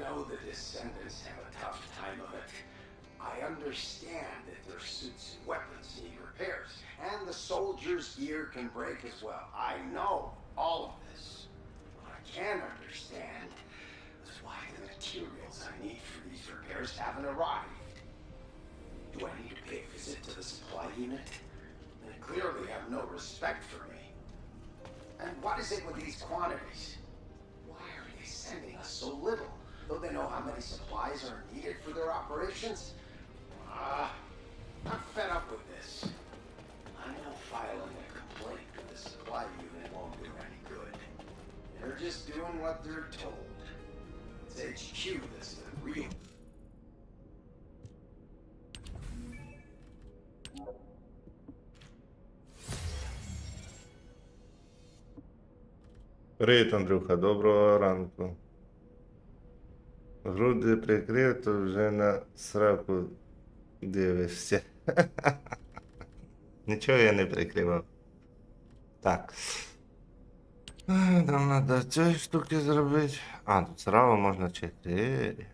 know the Descendants have a tough time of it. I understand that their suits and weapons need repairs, and the soldiers' gear can break as well. I know all of this. What I can understand is why the materials I need for these repairs haven't arrived. Do I need to pay a visit to the supply unit? They clearly have no respect for me. And what is it with these quantities? Why are they sending us so little? Though they know how many supplies are needed for their operations? I'm fed up with this. I know filing a complaint with the supply unit won't do any good. They're just doing what they're told. It's HQ that's the real... Привіт, Андрюха, доброго ранку. Груди прикрив, то вже на сраку дивишся. Нічого я не прикривав. Так. Нам треба цієї штуки зробити. А, тут зразу можна 4.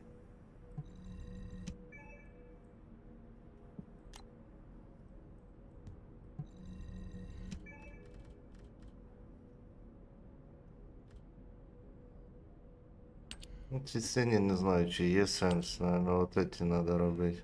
Ну, ці сині не знаю, чи є сенс, але от ці треба робити.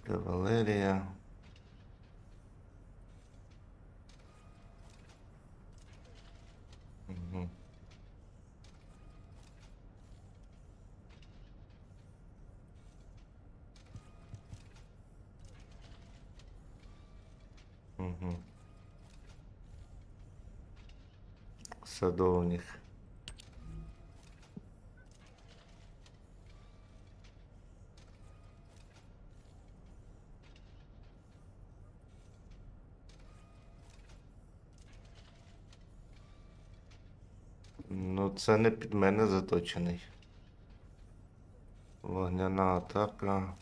Кавалерія. Угу. Угу. Садовник. Ну, це не під мене заточений. Вогняна атака.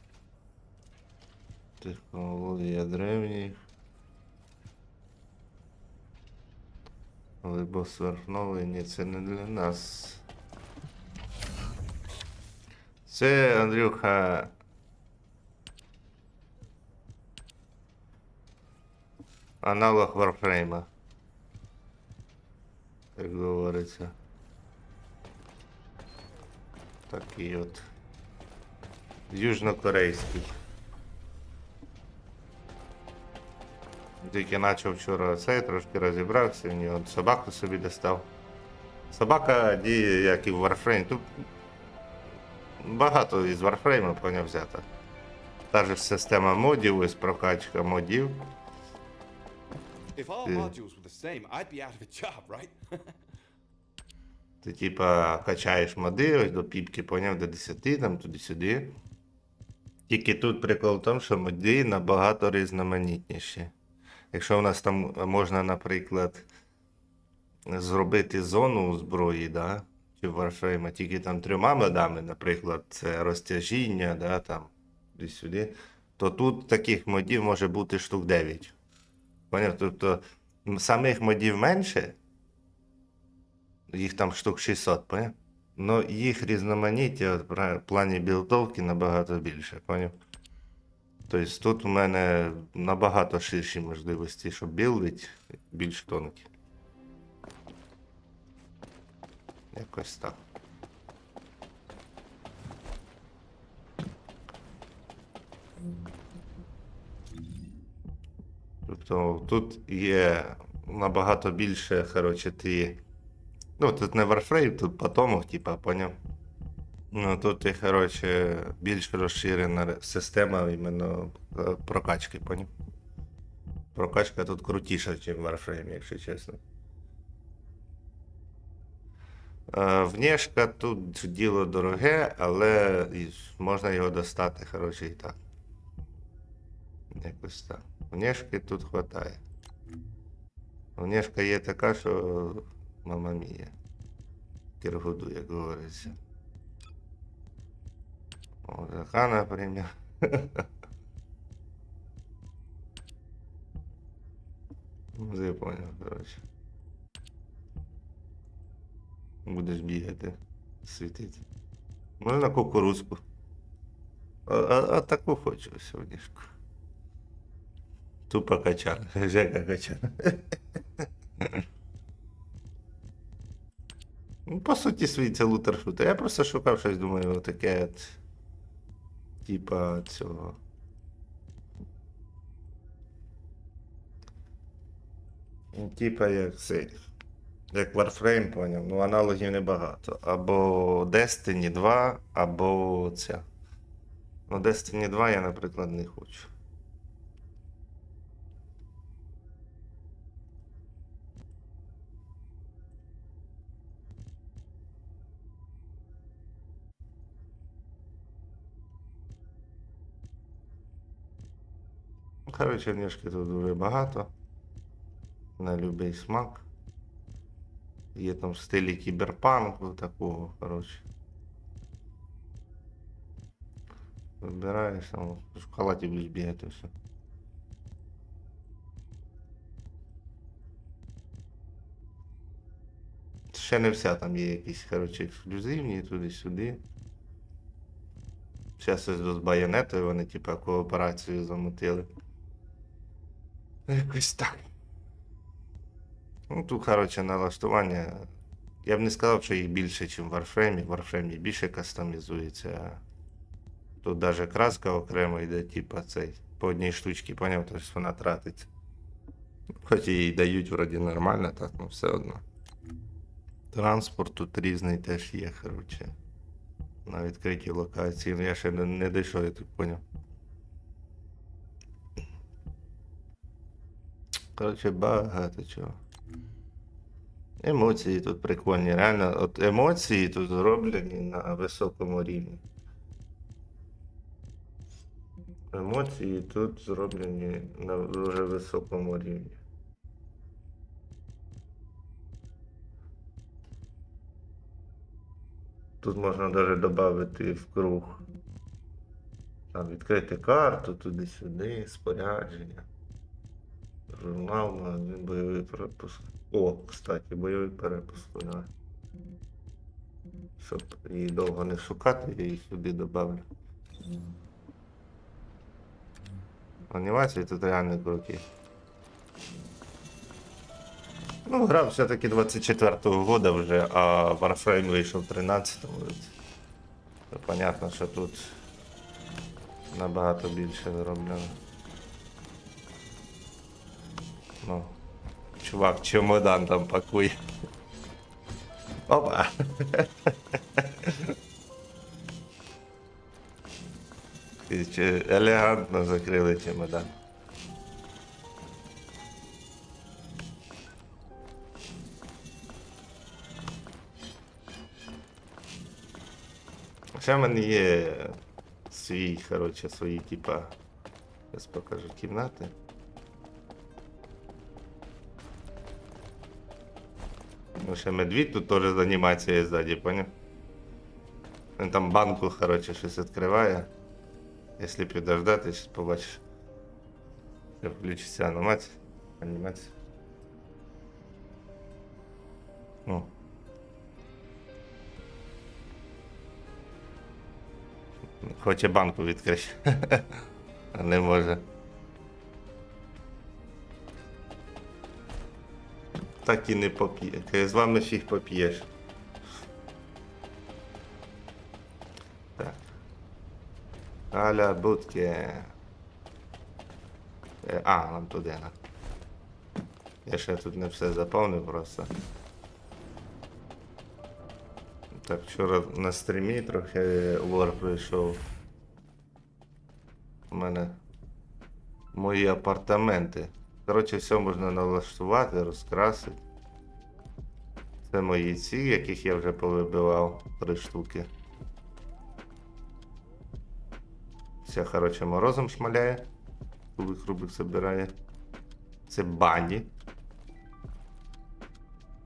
Технологія древніх. Либо сверхновий, ні, це не для нас. Це, Андрюха, аналог Варфрейма, як говориться. Такий от южнокорейський. Тільки почав вчора цей, трошки розібрався, в нього собаку собі достав. Собака діє, як і в Warframe. Тут багато із Warframe, поняв, взято. Та ж система модів, ось прокачка модів. Ти типа качаєш моди, ось до піпки, поняв, до 10, там туди-сюди. Тільки тут прикол в тому, що моди набагато різноманітніші. Якщо у нас там можна, наприклад, зробити зону зброї, да, чи в Warframe, тільки там 3 модами, наприклад, це розтяжіння, да, там, сюди, то тут таких модів може бути штук 9. Поняв? Тобто самих модів менше, їх там штук 600, поняв? Но їх різноманіття в плані білдовки набагато більше, поняв? Тобто тут у мене набагато ширші можливості, щоб білдити, більш тонкі. Якось так. Тобто тут є набагато більше, коротше, ті... Ну, тут не Warframe, тут потомок, типа, поняв? Ну, тут і, коротше, більш розширена система іменно прокачки, поняв? Прокачка тут крутіша, ніж в Warframe, якщо чесно. Внешка тут діло дороге, але можна його достати, коротше, і так. Якось так. Внешки тут хватає. Внешка є така, що мама мія. Киргуду, як говориться. О, така, наприклад. Ну, я понял, коротше. Будеш бігати, світити. Можна кукурузку. А таку хочу сьогоднішку. Тупо качан. Жека качан. Ну, по суті, свій це лутер-шутер. Я просто шукав щось, думаю, таке от. Типа цього. Типа як цей. Як Warframe, поняв. Ну, аналогів небагато. Або Destiny 2, або ця. Ну, Destiny 2 я, наприклад, не хочу. Коротше, книжки тут дуже багато. На любий смак. Є там в стилі кіберпанку такого, коротше. Вибираєш, там в халаті будеш бігати все. Ще не вся, там є якісь, коротше, ексклюзивні туди-сюди. Зараз ось з Байонетою вони, типа, кооперацію замутили. Якось так. Ну, тут, коротше, налаштування. Я б не сказав, що їх більше, ніж в Warframe. В Warframe більше кастомізується. Тут навіть краска окремо йде, типа цей. По одній штучці, поняв, тобто вона тратиться. Хоч їй дають вроді нормально, так, ну все одно. Транспорт тут різний теж є, коротше. На відкритій локації. Ну я ще не дійшов, я так поняв. Коротше, багато чого. Емоції тут прикольні. Реально, от емоції тут зроблені на високому рівні. Емоції тут зроблені на дуже високому рівні. Тут можна навіть додати в круг. Там відкрити карту, туди-сюди, спорядження. Журнал, магазин, бойовий перепуск. О, кстати, бойовий перепуск, да. Щоб її довго не шукати, я її сюди добавлю. Анімації тут реально круті. Ну, гра все-таки 24-го года вже, а Warframe вийшов 13-го. То понятно, що тут набагато більше зроблено. Ну, чувак, чемодан там пакує. Опа! Елегантно закрили чемодан. Ще в мене є свій, коротше, свої, типа, зараз покажу кімнати. Ну, ще медвідь тут теж з анімацією ззаді, поняв? Він там банку, коротше, щось відкриває. Якщо підождати, зараз побачиш. Ще включиться анімація. Ну. Хоче банку відкрити. А не може. Так і не поп'є. З вами фіг поп'єш. Так. Аля будки. А, нам туди, на. Я ще тут не все заповнив просто. Так, вчора на стрімі трохи лор прийшов. У мене мої апартаменти. Коротше, все можна налаштувати, розкрасити. Це мої ці, яких я вже повибивав 3 штуки. Все, коротше, морозом шмаляє. Кубик забирає. Це бані.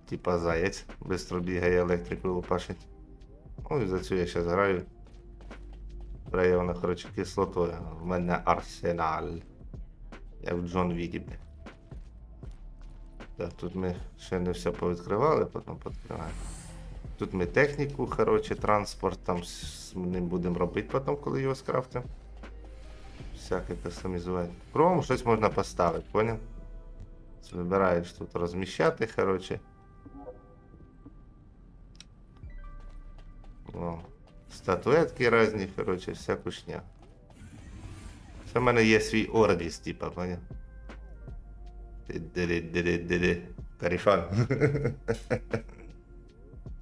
Типа заєць. Бистро бігає, електрику лупашить. Ну і за цю я зараз граю. Грає вона, коротше, кислотою. В мене арсенал. Як в Джон Вікі. Так, тут ми ще не все повідкривали, потім підкриваємо. Тут ми техніку, коротше, транспорт там з ним будемо робити потім, коли його скрафтимо. Всяке кастомізувати. Кругом щось можна поставити, поняв? Вибираєш тут розміщати, коротше. О, статуетки різні, коротше, вся кушня. Це в мене є свій ордіс, типа, поняв? Каріфан.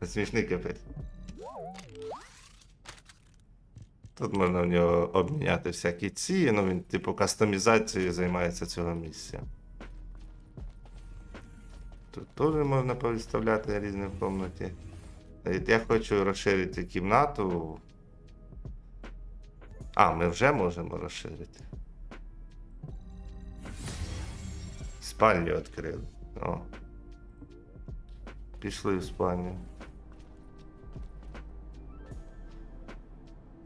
Смішний капець. Тут можна в нього обміняти всякі ці, ну він типу кастомізацією займається цього місця. Тут теж можна повиставляти різні в кімнаті. Я хочу розширити кімнату. А, ми вже можемо розширити. Спальню відкрили. О. Пішли в спальню.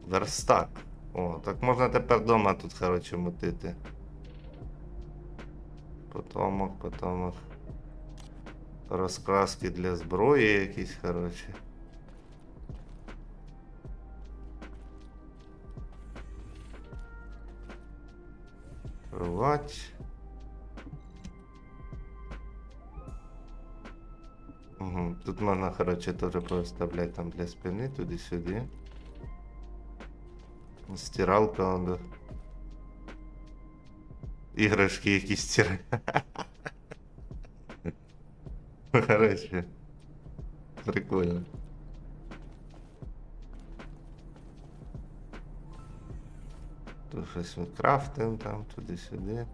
Верстак. О, так можна тепер вдома тут, коротше, мутити. Потомок. Розкраски для зброї якісь, коротше. Кровать. Угу. Тут можна, коротше, теж поставляти там для спини, туди-сюди. Стиралка, он. Іграшки якісь стирає. Короче. Прикольно. Тут щось ми крафтимо там, туди-сюди.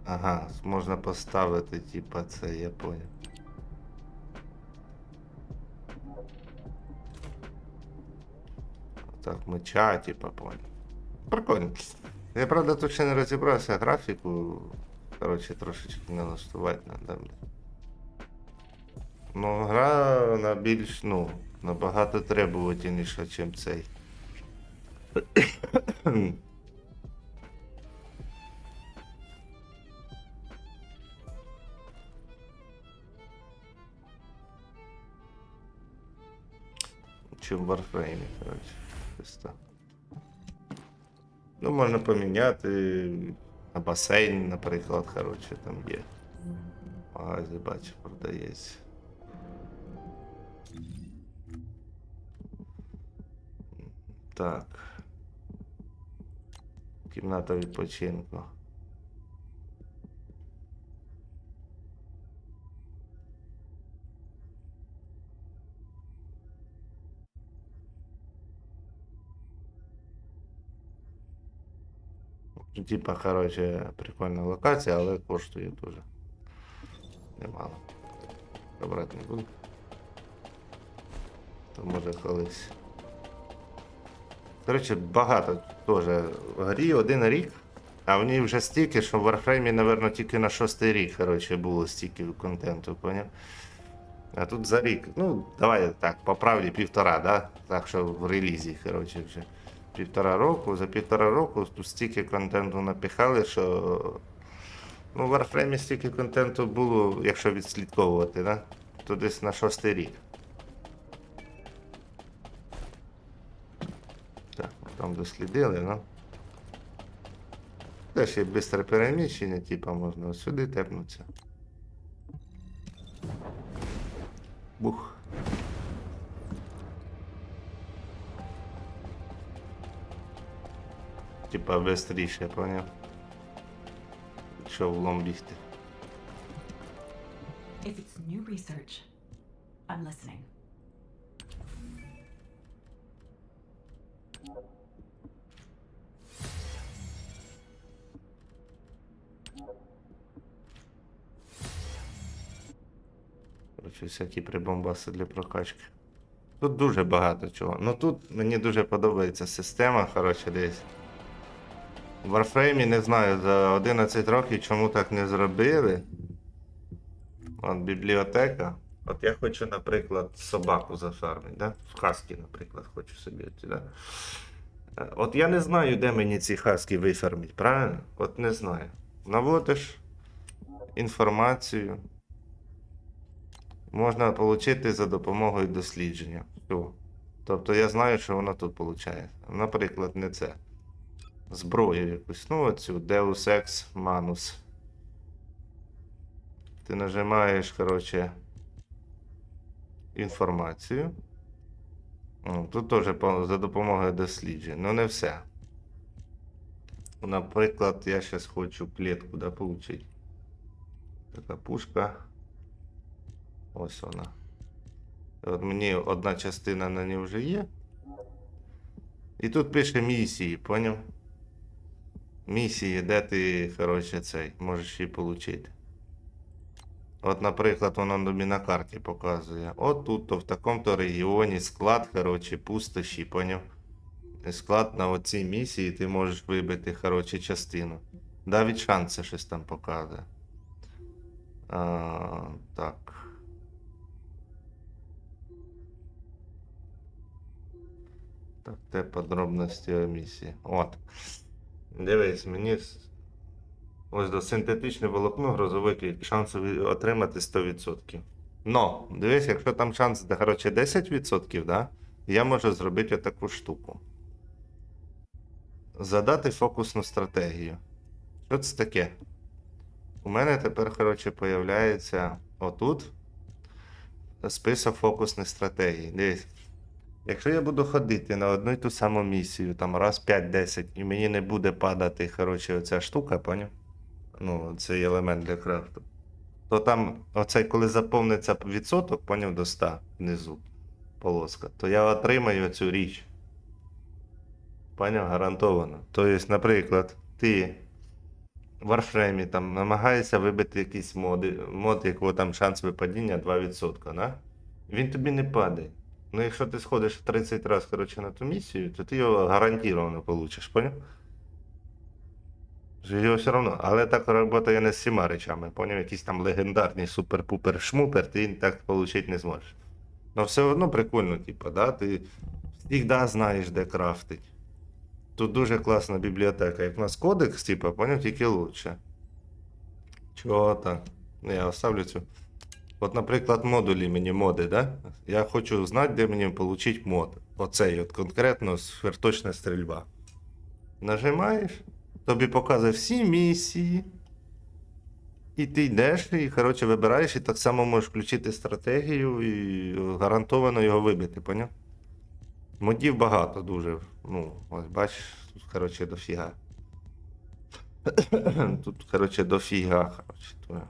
Ага, можна поставити, типа, це, я понял. Так, меча, типа, понял. Прикольно. Я, правда, тут ще не розібрався графіку. Коротше, трошечки налаштувати надо. Ну, гра на більш, ну, набагато требувательніша, ніж цей. Чи в Warframe, коротше. Просто. Ну, можна поміняти на басейн, наприклад, коротше, там є. В магазі, бачу, продається. Так. Кімната відпочинку. Типа, короче, прикольна локація, але коштує дуже немало. Брати не буду. То може колись. Коротше, багато теж в грі, 1 рік, а в ній вже стільки, що в Warframe, напевно, тільки на 6-й рік, коротше, було стільки контенту, поняв? А тут за рік, ну, давай так, по правді 1,5, да? Так що в релізі, коротше, вже. 1,5 року, за 1,5 року тут стільки контенту напихали, що ну, в Warframe стільки контенту було, якщо відслідковувати, да? То десь на 6-й рік. Так, там дослідили, ну. Це ще швидке переміщення, типа можна сюди тепнутися. Бух. Типа быстріше, поняв? Що влом бігти. If it's new research, I'm listening. Хочу всякі прибамбаси для прокачки. Тут дуже багато чого. Ну тут мені дуже подобається система, коротше, десь. В Warframe, не знаю, за 11 років чому так не зробили. От бібліотека. От я хочу, наприклад, собаку зафармити, да? В хаскі, наприклад, хочу собі. Да? От я не знаю, де мені ці хаски вифармити, правильно? От не знаю. Наводиш інформацію. Можна отримати за допомогою дослідження. Все. Тобто я знаю, що воно тут виходить. Наприклад, не це. Зброю якусь. Ну, оцю Deus Ex Manus. Ти нажимаєш, коротше, інформацію. Тут теж за допомогою досліджень. Ну не все. Наприклад, я зараз хочу клітку, да, получити. Така пушка. Ось вона. От мені одна частина на ній вже є. І тут пише місії, поняв? Місії, де ти, коротше, цей, можеш її отримати. От, наприклад, воно тобі на карті показує. От тут, то в такому-то регіоні склад, коротше, пустощі, поняв? І склад на оцій місії ти можеш вибити, коротше, частину. Навіть шанси щось там показує. Так. Так, те подробності о місії. От. Дивись, мені ось до синтетичне волокно грозовик шанс отримати 100%. Но, дивись, якщо там шанс, коротше, 10%, да, я можу зробити таку штуку. Задати фокусну стратегію. Що це таке? У мене тепер, коротше, появляється отут список фокусних стратегій. Дивись. Якщо я буду ходити на одну і ту саму місію, там раз 5-10, і мені не буде падати, коротше, оця штука, поняв? Ну, цей елемент для крафту. То там, оцей, коли заповниться відсоток, поняв, до 100 внизу полоска, то я отримаю цю річ. Поняв? Гарантовано. Тобто, наприклад, ти в Warframe там намагаєшся вибити якийсь мод, якого там шанс випадіння 2%, да? Він тобі не падає. Ну, якщо ти сходиш 30 разів, коротше, на ту місію, то ти його гарантовано получиш, поняв? Його все одно. Але так працює не з всіма речами, поняв? Якийсь там легендарний супер-пупер-шмупер, ти так отримати не зможеш. Но все одно прикольно, типу, да? Ти завжди знаєш, де крафтить. Тут дуже класна бібліотека. Як у нас кодекс, типу, поняв, тільки лучше. Чого так? Ну, я оставлю цю. От, наприклад, модулі мені моди, да? Я хочу знати, де мені отримати мод. Оцей от конкретно сверхточна стрільба. Нажимаєш, тобі показує всі місії. І ти йдеш, і, коротше, вибираєш, і так само можеш включити стратегію і гарантовано його вибити, поняв? Модів багато дуже. Ну, ось бачиш, тут, коротше, дофіга. Тут, коротше, дофіга, коротше, твоє.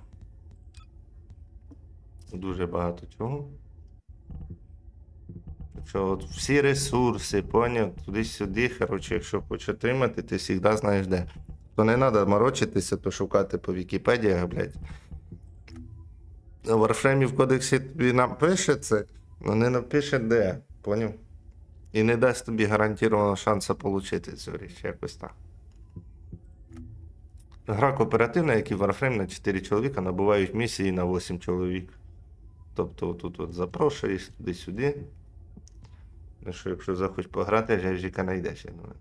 Дуже багато чого. Що от всі ресурси, поняв, туди-сюди, коротше, якщо хочеш отримати, ти завжди знаєш де. То не треба морочитися, то шукати по Вікіпедіях, блядь. В Warframe в кодексі тобі напише це, але не напише де, поняв? І не дасть тобі гарантованого шансу отримати цю річ, якось так. Гра кооперативна, як і Warframe, на 4 чоловіка набувають місії на 8 чоловік. Тобто тут от запрошуєш туди-сюди. Ну що, якщо захочеш пограти, жевжіка знайдеш, я думаю.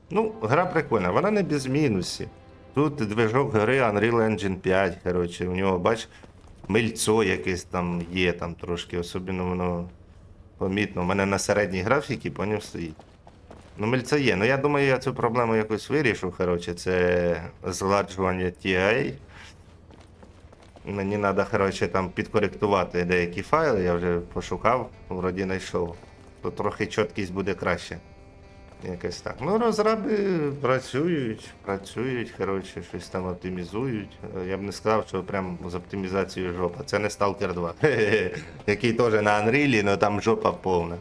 Ну, гра прикольна, вона не без мінусів. Тут движок гри Unreal Engine 5, коротше, у нього, бач, мильцо якесь там є, там трошки, особливо воно помітно. У мене на середній графіці, поняв, стоїть. Ну, мильце є, ну я думаю, я цю проблему якось вирішу, коротше, це згладжування TI. Мені треба, коротше, там підкоректувати деякі файли, я вже пошукав, вроді знайшов. То трохи чіткість буде краще. Якось так. Ну, розраби працюють, коротше, щось там оптимізують. Я б не сказав, що прям з оптимізацією жопа. Це не Stalker 2. Який теж на Unreal, але там жопа повна.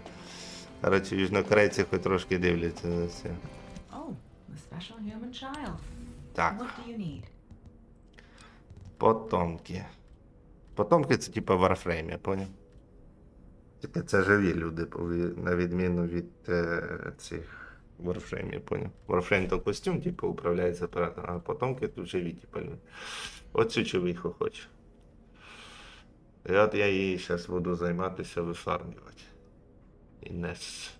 Коротше, южнокорейці хоч трошки дивляться за це. Oh, the special human child. Так. What do you need? Потомки. Потомки це типа Warframe, я поняв? Тільки це живі люди, на відміну від цих Warframe, я поняв. Warframe то костюм, типу, управляється апаратом, а потомки тут живі, типа люди. От цю човіху хочу. І от я її зараз буду займатися вифармлювати. Інес.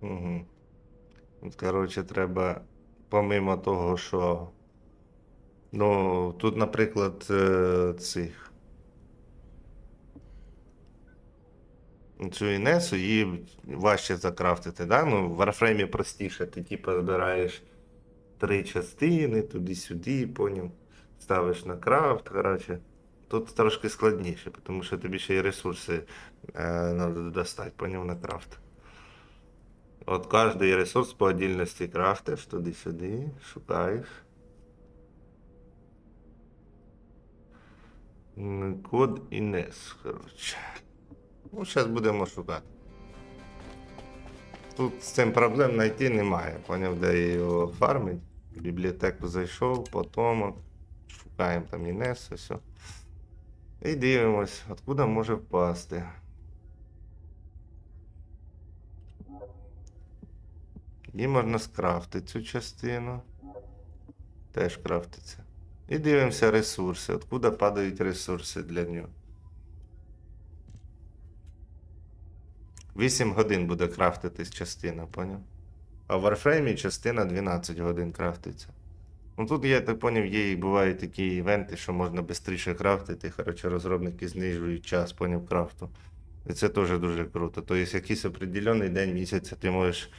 Угу. Коротше, треба, помимо того, що. Ну, тут, наприклад, цих. Цю Інесу її важче закрафтити, да? Ну, в Warframe простіше. Ти, типу, збираєш 3 частини, туди-сюди, поняв. Ставиш на крафт, коротше. Тут трошки складніше, тому що тобі ще й ресурси треба достати, поняв, на крафт. От кожний ресурс по отдельності крафтиш, туди-сюди, шукаєш. Код Інес, коротше. Ну, зараз будемо шукати. Тут з цим проблем знайти немає, поняв, де його фармить. В бібліотеку зайшов, потім шукаємо там Інес, все. І дивимось, откуда може впасти. Її можна скрафтити цю частину. Теж крафтиться. І дивимося ресурси, откуда падають ресурси для нього. 8 годин буде крафтитись частина, поняв? А в Warframe частина 12 годин крафтиться. Ну тут, я так поняв, є і бувають такі івенти, що можна швидше крафтити. Коротше, розробники знижують час, поняв, крафту. І це теж дуже круто. Тобто, якийсь определений день місяця ти можеш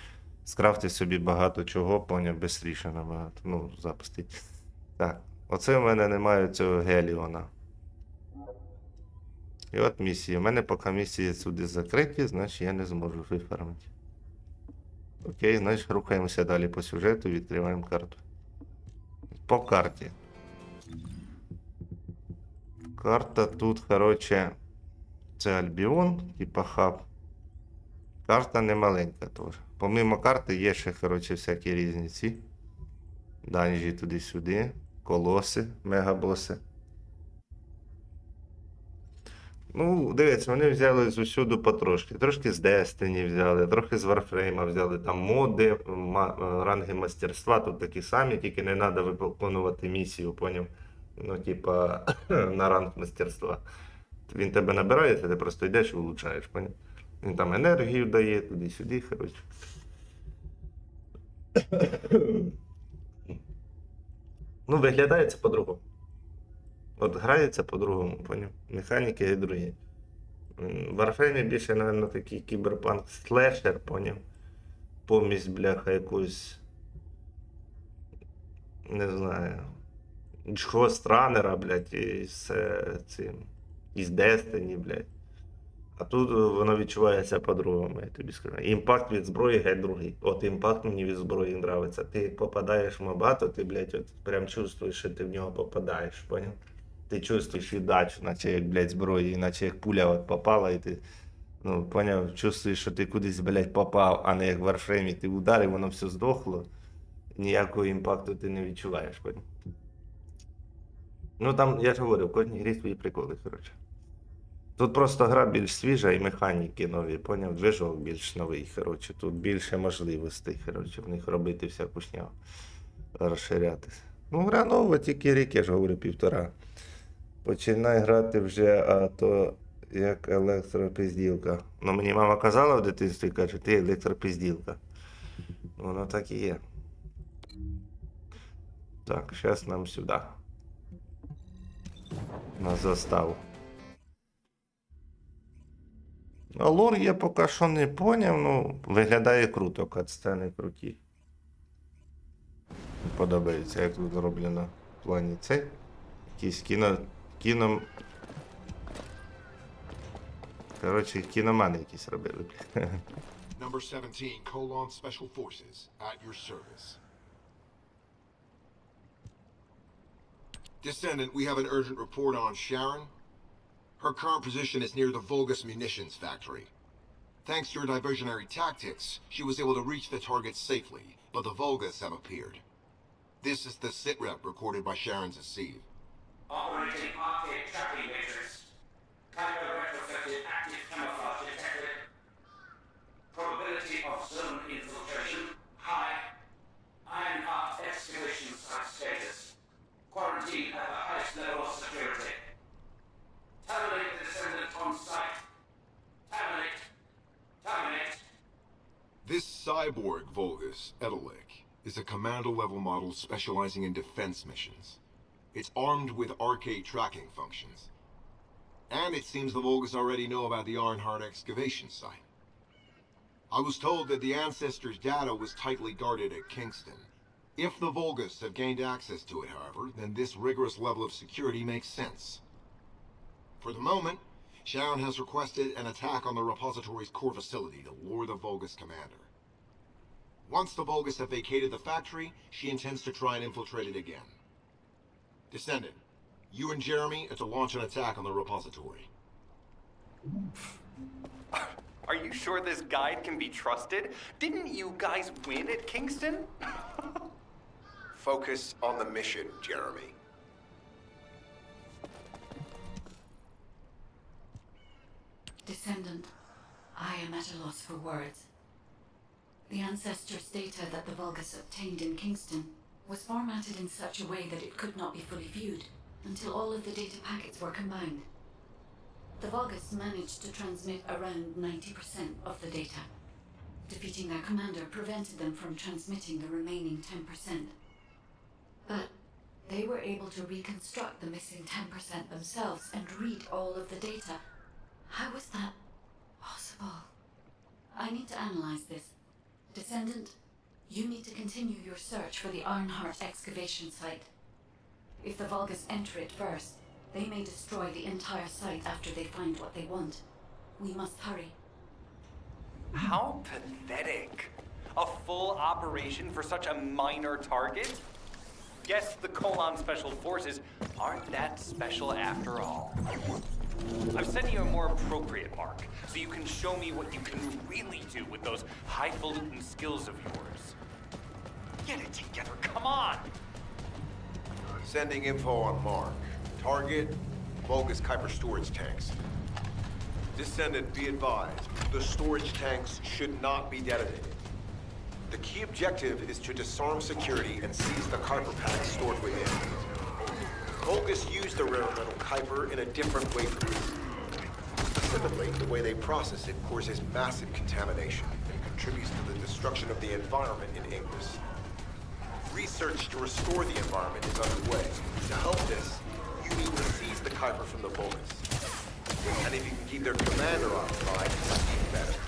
скрафтити собі багато чого, поняв, швидше набагато. Ну, запустити. Так, оце в мене немає цього Геліона. І от місії. У мене поки місії сюди закриті, значить я не зможу вифармити. Окей, значить рухаємося далі по сюжету, відкриваємо карту. По карті. Карта тут, коротше, це Альбіон, типа хаб. Карта не маленька теж. Помимо карти є ще, коротше, всякі різні ці. Данжі туди-сюди. Колоси, мегабоси. Ну, дивіться, вони взяли з усюди потрошки. Трошки з Destiny взяли, трохи з Warframe взяли. Там моди, ранги мастерства тут такі самі, тільки не треба виконувати місію, поняв? Ну, типа, на ранг мастерства. Він тебе набирається, ти просто йдеш і влучаєш, поняв? Він там енергію дає, туди-сюди, коротше. Ну, виглядає це по-другому. От грається по-другому, поняв? Механіки і другі. В Warframe більше, напевно, такий кіберпанк слешер, поняв? Помість, бляха, якусь. Не знаю. Джхостранера, блядь, із цим. Із Destiny, блядь. А тут воно відчувається по-другому, я тобі скажу. Імпакт від зброї геть другий. От імпакт мені від зброї нравиться. Ти попадаєш в моба, то ти, блядь, от прям чувствуєш, що ти в нього попадаєш, поняв? Ти чувствуєш віддачу, наче як, блядь, зброї, наче як пуля от попала, і ти, ну, поняв, чувствуєш, що ти кудись, блядь, попав, а не як в Warframe, ти ударив, воно все здохло. Ніякого імпакту ти не відчуваєш, поняв? Ну там, я ж говорю, в кожній грі свої приколи, коротше. Тут просто гра більш свіжа і механіки нові, поняв? Движок більш новий, коротше. Тут більше можливостей, коротше, в них робити всяку шнягу, розширятися. Ну, гра нова, тільки рік, я ж говорю, 1,5. Починай грати вже, а то як електропизділка. Ну, мені мама казала в дитинстві, каже, ти електропизділка. Воно так і є. Так, зараз нам сюди. На заставу. А лор я поки що не поняв, ну, виглядає круто, катсцени круті. Подобається, як тут зроблено в плані цей. Якийсь кіно... Коротше, кіномани якісь робили. Number 17, Colon Special Forces, at your service. Descendant, we have an urgent report on Sharon. Her current position is near the Vulgus Munitions Factory. Thanks to your diversionary tactics, she was able to reach the target safely, but the Vulgus have appeared. This is the sitrep recorded by Sharon's Asive. Operating arcade tracking matrix. Kyber retrofitted active camouflage detected. Probability of zone infiltration high. Ironheart excavation site status. Quarantine at the highest level of security. Terminate the Descendant on site. Terminate. Terminate. This cyborg Vulgus, Edelik, is a commando-level model specializing in defense missions. It's armed with arcade tracking functions. And it seems the Vulgus already know about the Ironheart excavation site. I was told that the Ancestors' data was tightly guarded at Kingston. If the Vulgus have gained access to it, however, then this rigorous level of security makes sense. For the moment, Sharon has requested an attack on the repository's core facility to lure the Vulgus commander. Once the Vulgus have vacated the factory, she intends to try and infiltrate it again. Descendant, you and Jeremy are to launch an attack on the repository. Are you sure this guide can be trusted? Didn't you guys win at Kingston? Focus on the mission, Jeremy. Descendant, I am at a loss for words. The Ancestors' data that the Vulgus obtained in Kingston was formatted in such a way that it could not be fully viewed until all of the data packets were combined. The Vulgus managed to transmit around 90% of the data. Defeating their commander prevented them from transmitting the remaining 10%. But they were able to reconstruct the missing 10% themselves and read all of the data. How was that possible? I need to analyze this. Descendant, you need to continue your search for the Ironheart excavation site. If the Vulgus enter it first, they may destroy the entire site after they find what they want. We must hurry. How pathetic. A full operation for such a minor target? Guess the Colon Special Forces aren't that special after all. I've sent you a more appropriate mark, so you can show me what you can really do with those highfalutin skills of yours. Get it together, come on! Sending info on Mark. Target, Vulgus Kuiper storage tanks. Descendant, be advised, the storage tanks should not be detonated. The key objective is to disarm security and seize the Kuiper packs stored within. Vulgus use the rare metal Kuiper in a different way from this. Specifically, the way they process it causes massive contamination and contributes to the destruction of the environment in Ingress. Research to restore the environment is underway. To help this, you need to seize the Kuiper from the Vulgus. And if you can keep their commander occupied, that's even better.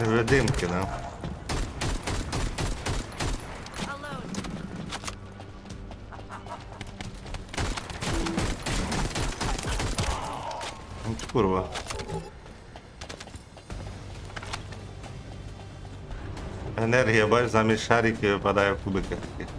Видимки, да? От курва. Енергія, бач, замість шариків випадає в кубики такі.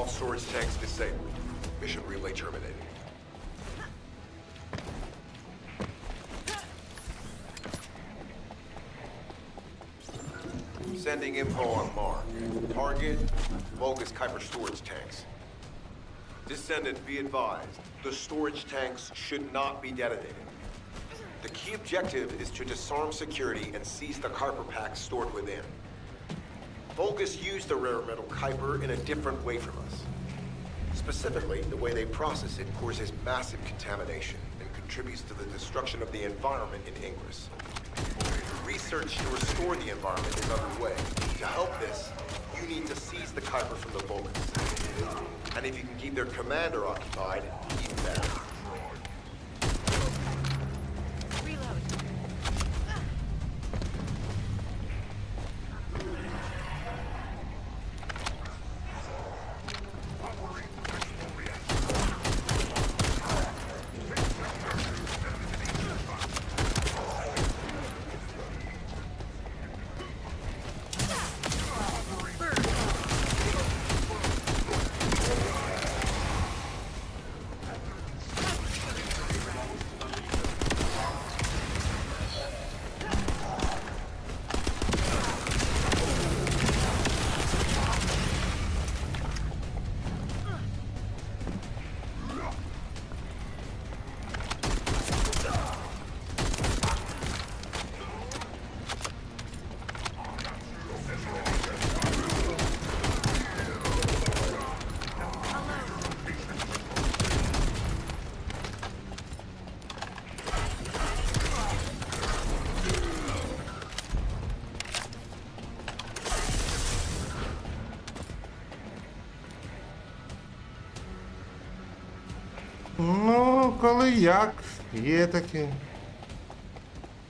All storage tanks disabled. Mission relay terminated. Sending info on Mark. Target, Vulgus Kuiper storage tanks. Descendant, be advised. The storage tanks should not be detonated. The key objective is to disarm security and seize the Kuiper packs stored within. Vulgus used the rare metal Kuiper in a different way from us. Specifically, the way they process it causes massive contamination and contributes to the destruction of the environment in Ingress. Research to restore the environment is underway. To help this, you need to seize the Kuiper from the Vulgus. And if you can keep their commander occupied, even better. Ну, коли як, є таке.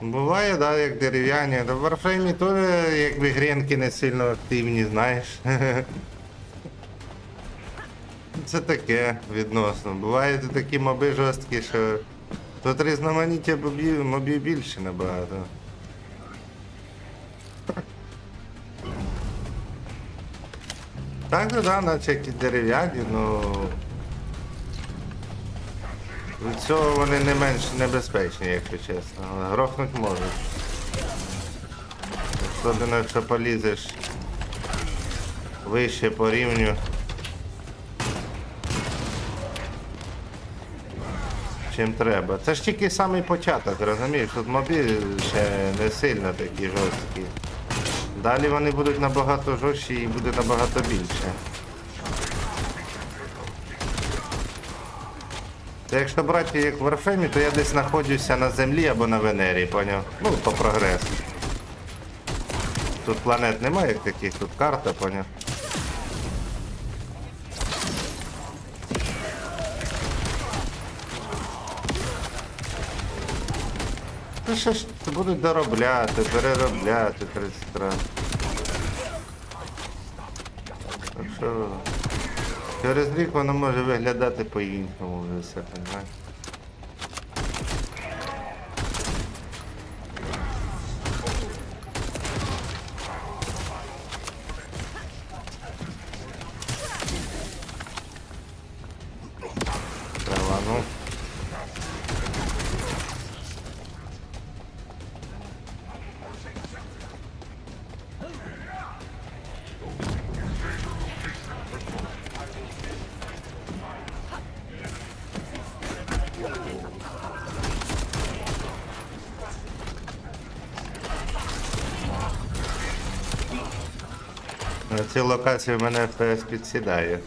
Буває, да, як дерев'яні. В Warframe теж якби гренки не сильно активні, знаєш. Це таке відносно. Бувають такі моби жорсткі, що тут різноманіття мобів більше набагато. Так, да, наче якісь дерев'яні, ну... Від цього вони не менш небезпечні, якщо чесно. Грохнуть можуть. Особливо, якщо полізеш вище по рівню, чим треба. Це ж тільки самий початок, розумієш? Тут моби ще не сильно такі жорсткі. Далі вони будуть набагато жорсткіші і буде набагато більше. Та якщо брати як в Warframe, то я десь знаходжуся на Землі або на Венері, поняв? Ну, по прогресу. Тут планет немає як таких, тут карта, поняв? Ну що ж, будуть доробляти, переробляти 30 разів. Так що... Через рік воно може виглядати по-іншому вже все, понимаєш? Трава, ну. На цій локації в мене FPS підсідає.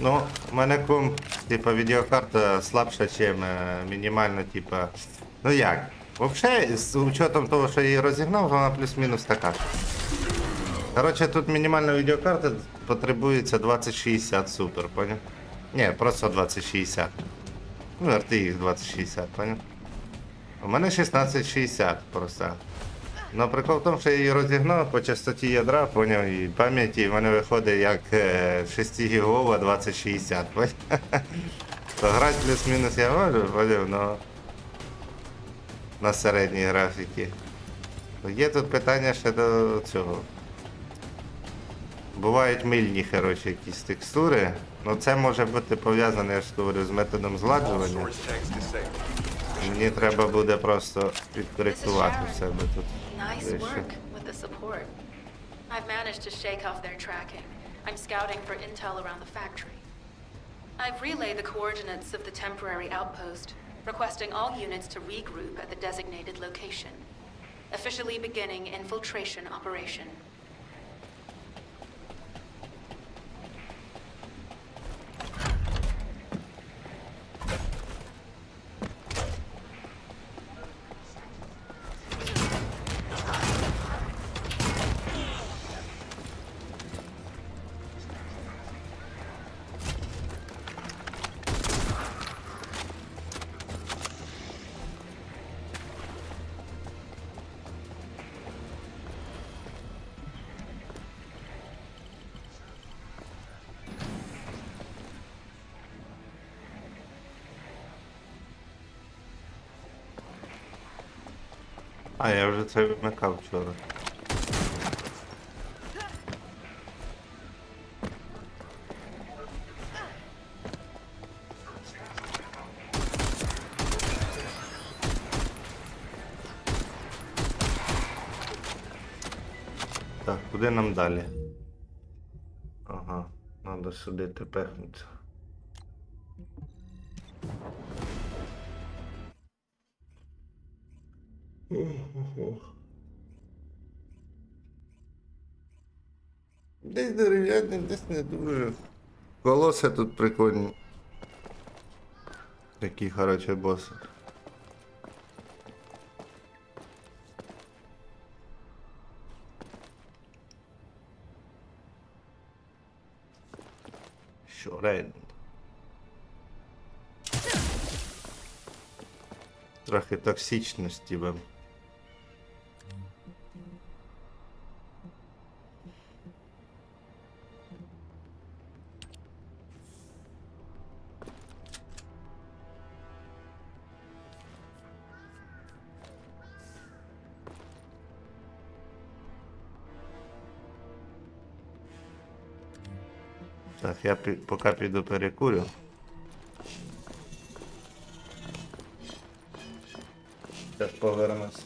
Ну, в мене типа відеокарта слабша, ніж мінімально, типа. Ну як? Взагалі, з учетом того, що я її розігнав, вона плюс-мінус така. Коротше, тут мінімальна відеокарта потребується 2060 Super, поняв? Ні, просто 2060. Ну, RTX 2060, поняв? У мене 1660 просто. Ну, прикол в тому, що я її розігнав по частоті ядра, поняв, і пам'яті в мене виходить як 6 гігова 2060, поняв? То грати плюс-мінус я можу, поняв, но на середній графіки. Є тут питання ще до цього. Бувають мильні, коротше, якісь текстури. Ну це може бути пов'язане, я ж говорю, з методом All згладжування. storage tanks disabled. Мені треба буде просто This is підкоректувати в Sharon. себе тут. Nice дещо. work with the support. I've managed to shake off their tracking. I'm scouting for intel around the factory. I've relayed the coordinates of the temporary outpost, requesting all units to regroup at the designated location. Officially beginning infiltration operation. А, я вже це вимикав вчора. Так, куди нам далі? Ага, треба сюди тепехнутися. Десь дерев'яний, десь не дуже. Колоси тут прикольні. Такі, коротше, боси. Щорен. Трохи токсичності вам. Так, я поки піду перекурю. Зараз повернусь.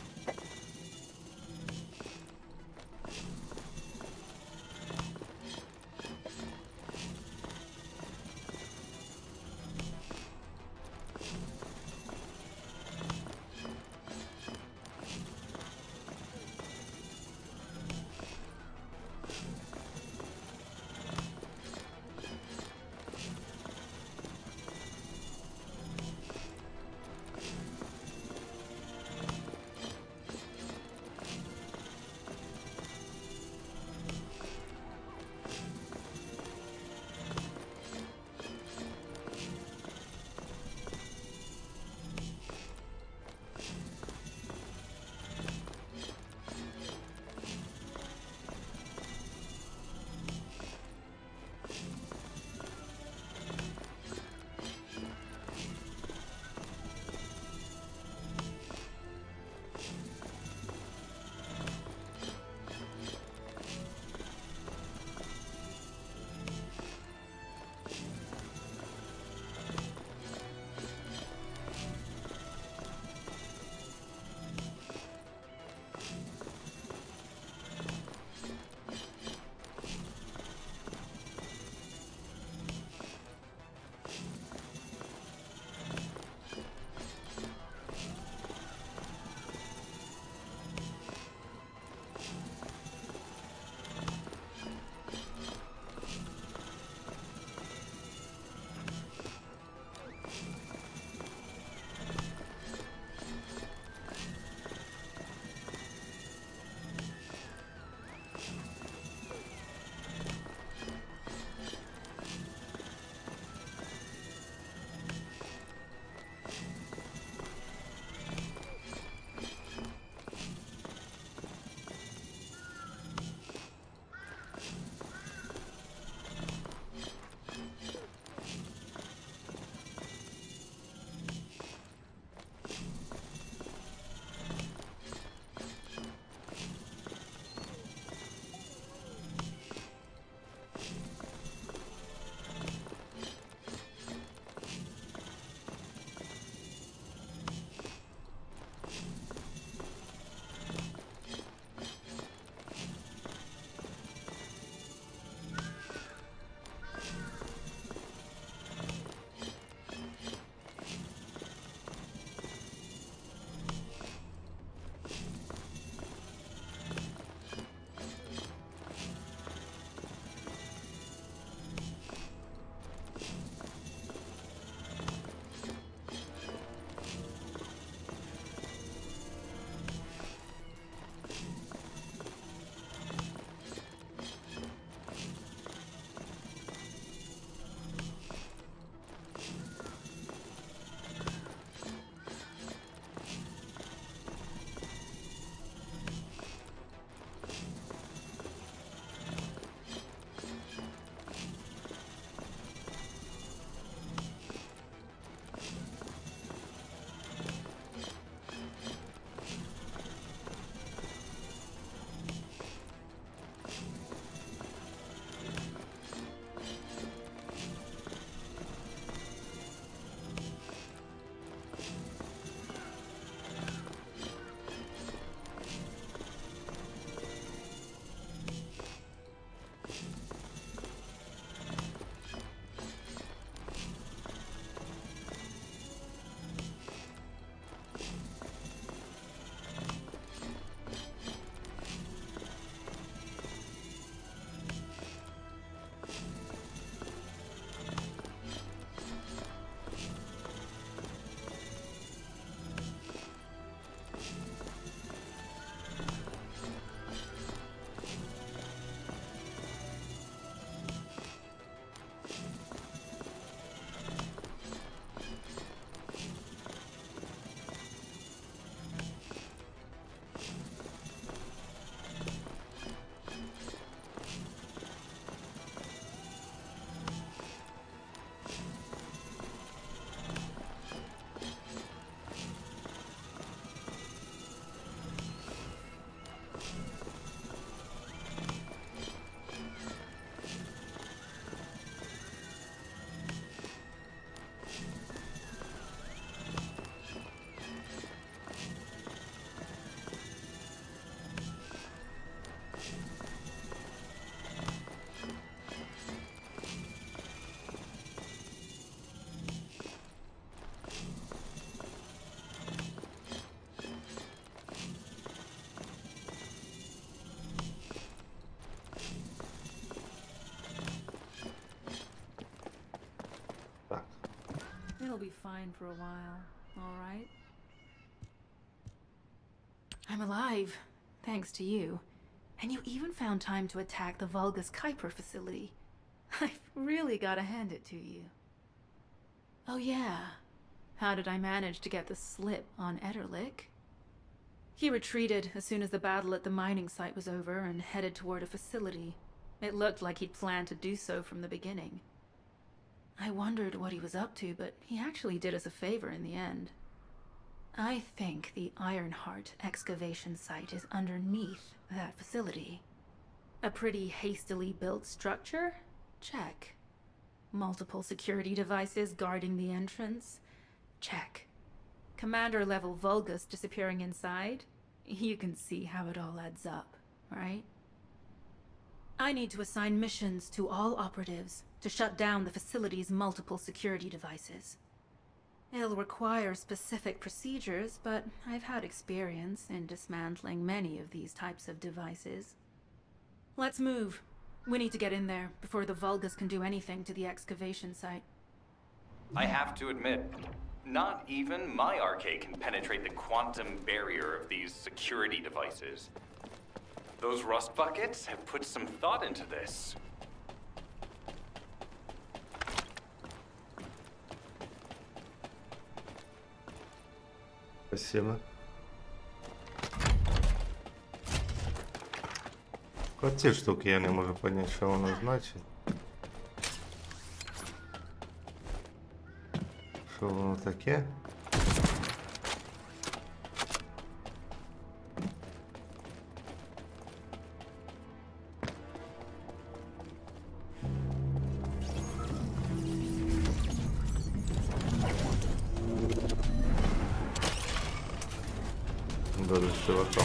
He'll be fine for a while, all right? I'm alive, thanks to you. And you even found time to attack the Vulgus Kuiper facility. I've really gotta hand it to you. Oh yeah, how did I manage to get the slip on Ederlich? He retreated as soon as the battle at the mining site was over and headed toward a facility. It looked like he'd planned to do so from the beginning. I wondered what he was up to, but he actually did us a favor in the end. I think the Ironheart excavation site is underneath that facility. A pretty hastily built structure? Check. Multiple security devices guarding the entrance? Check. Commander-level Vulgus disappearing inside? You can see how it all adds up, right? I need to assign missions to all operatives to shut down the facility's multiple security devices. It'll require specific procedures, but I've had experience in dismantling many of these types of devices. Let's move. We need to get in there before the Vulgus can do anything to the excavation site. I have to admit, not even my RK can penetrate the quantum barrier of these security devices. Those rust buckets have put some thought into this. Спасибо. Оці штуки я не можу поняти, що воно значить. Що воно таке? Буду з чуваком.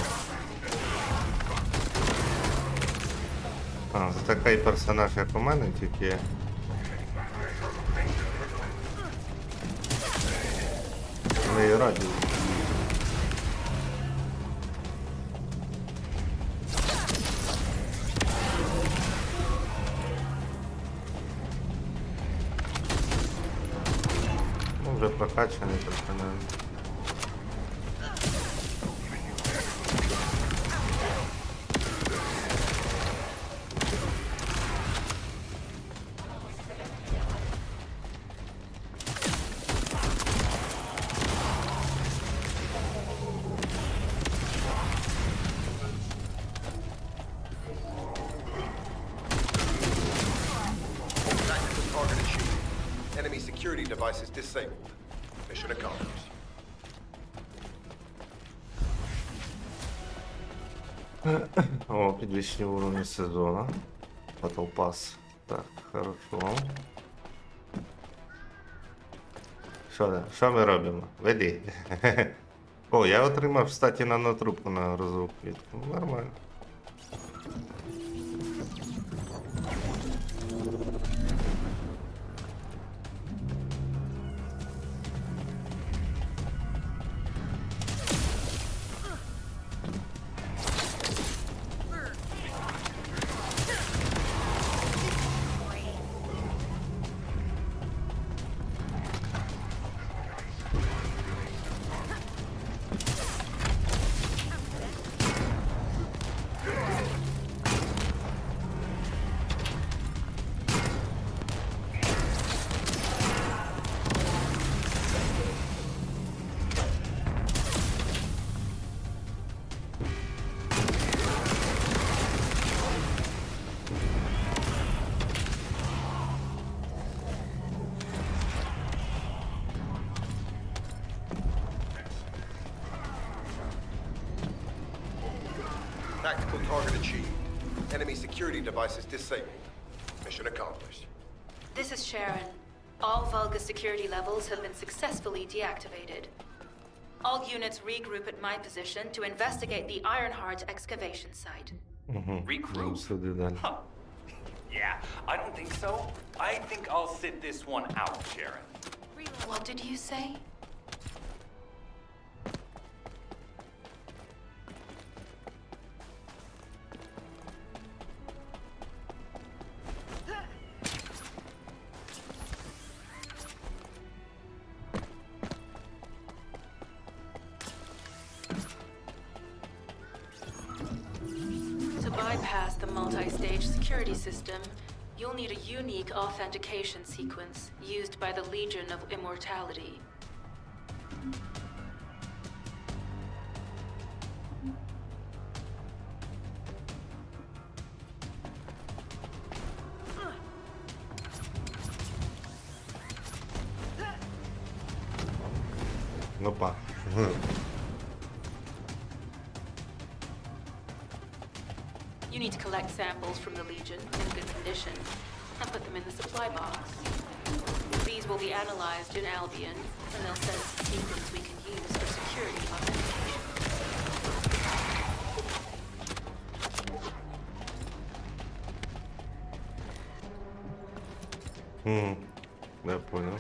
А, це такий персонаж, як у мене, тільки... Не і раді. Ну, вже прокачаний персонаж. Target achieved. Enemy security devices disabled. Mission accomplished. О, підвищення уровня сезону. Battle Pass. Так, хорошо. Що ми робимо? Веди. О, я отримав, кстати, нанотрубку на грозову клітку. Нормально. Tactical target achieved. Enemy security devices disabled. Mission accomplished. This is Sharon. All Vulgus security levels have been successfully deactivated. All units regroup at my position to investigate the Ironheart excavation site. Regroup? Сюди далі. Huh. Yeah, I don't think so. I think I'll sit this one out, Sharon. What did you say? long-range security system, you'll need a unique authentication sequence used by the Legion of Immortality. Опа. You need to collect samples from the Legion in good condition and put them in the supply box. These will be analyzed in Albion, and they'll send us a sequence we can use for security authentication. Я понял.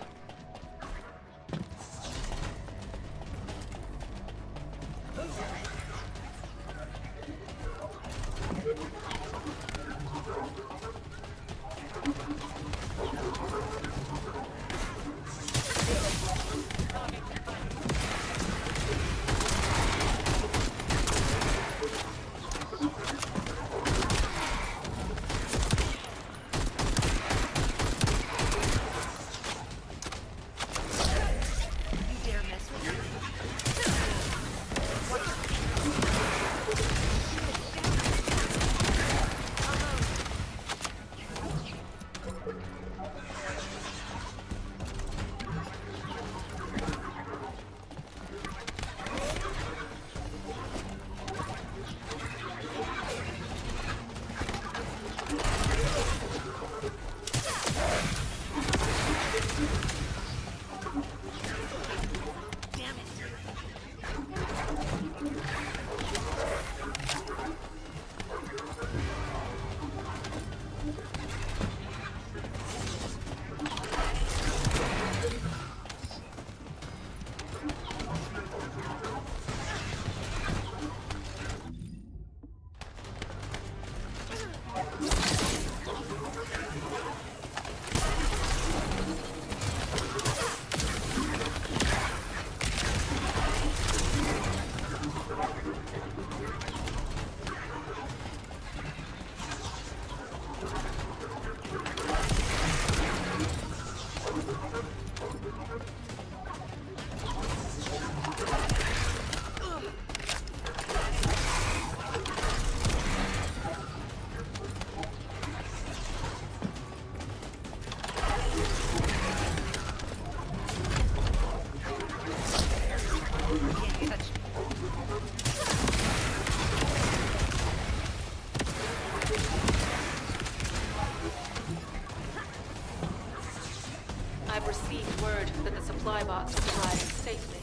I've received word that the supply box is arriving safely.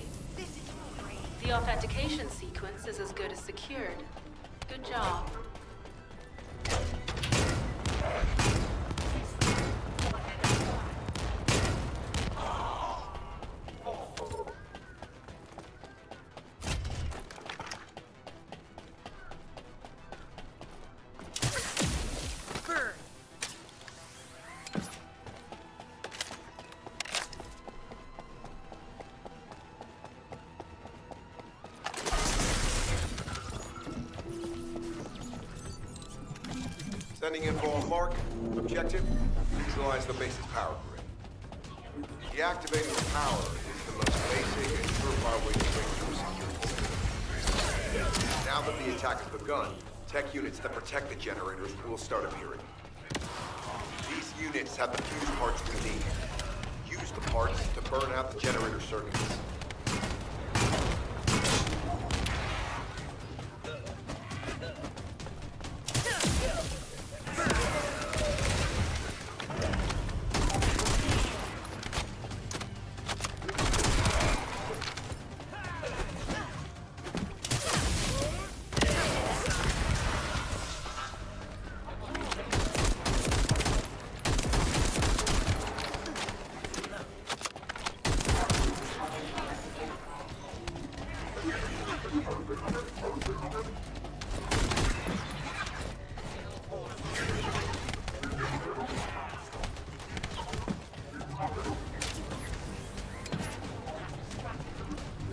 The authentication sequence is as good as secured. Good job. Sending info on Mark. Objective, neutralize the base's power grid. Deactivating the power is the most basic and surefire way to break through security. Now that the attack has begun, tech units that protect the generators will start appearing. These units have the fuse parts we need. Use the parts to burn out the generator circuits.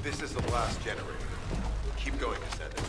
This is the last generator. Keep going, Descendant.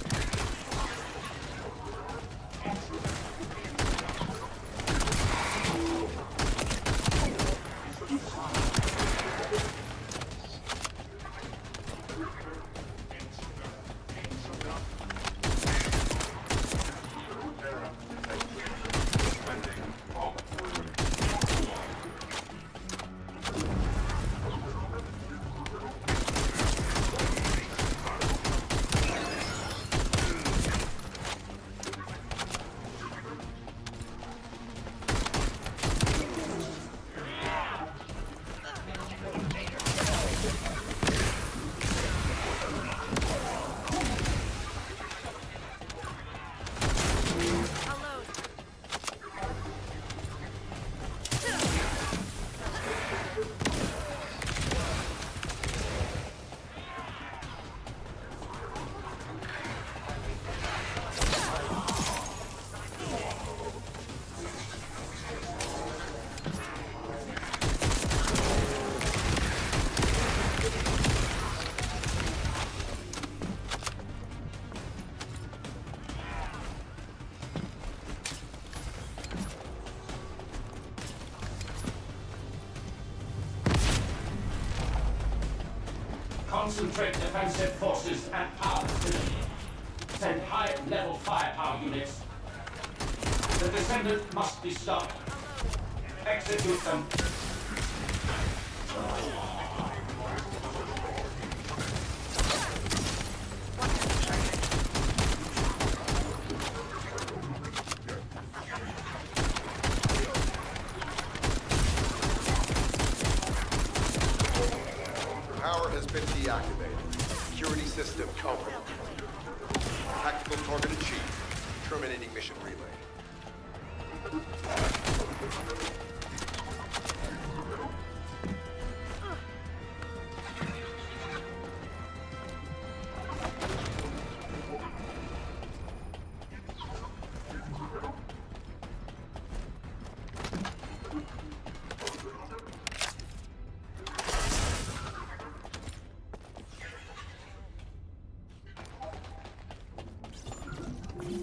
Concentrate defensive forces and power facility. Send high-level firepower units. The Descendant must be stopped. Execute them. Power has been deactivated. Security system covered. Tactical target achieved. Terminating mission relay.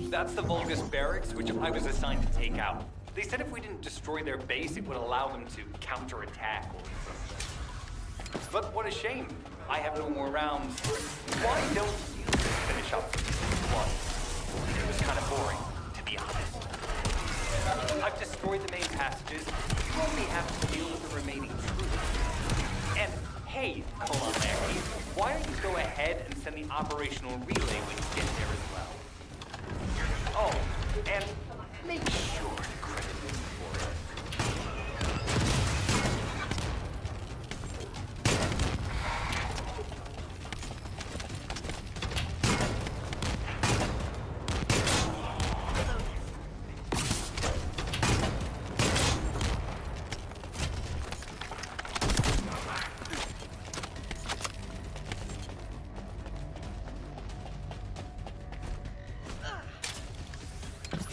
That's the Vulgus barracks, which I was assigned to take out. They said if we didn't destroy their base, it would allow them to counterattack or something. But what a shame. I have no more rounds. Why don't you finish up one? It was kind of boring, to be honest. I've destroyed the main passages. You only have to deal with the remaining troops. And hey, Colon Mary, why don't you go ahead and send the operational relay when you get there as well? Oh, and make sure to credit me for it.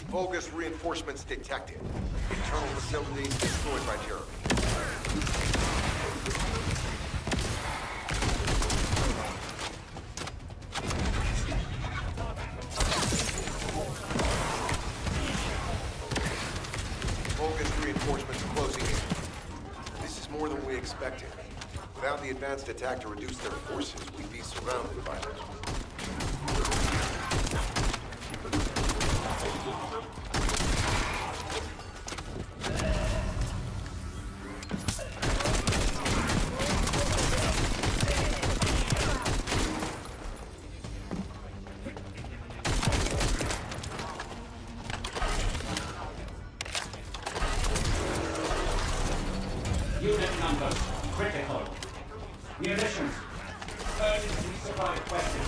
Vulgus reinforcements detected. Internal facilities destroyed by Jeremy. Vulgus reinforcements closing in. This is more than we expected. Without the advanced attack to reduce their forces, we'd be surrounded by them. Unit numbers critical. Munitions. Urgently supply requested.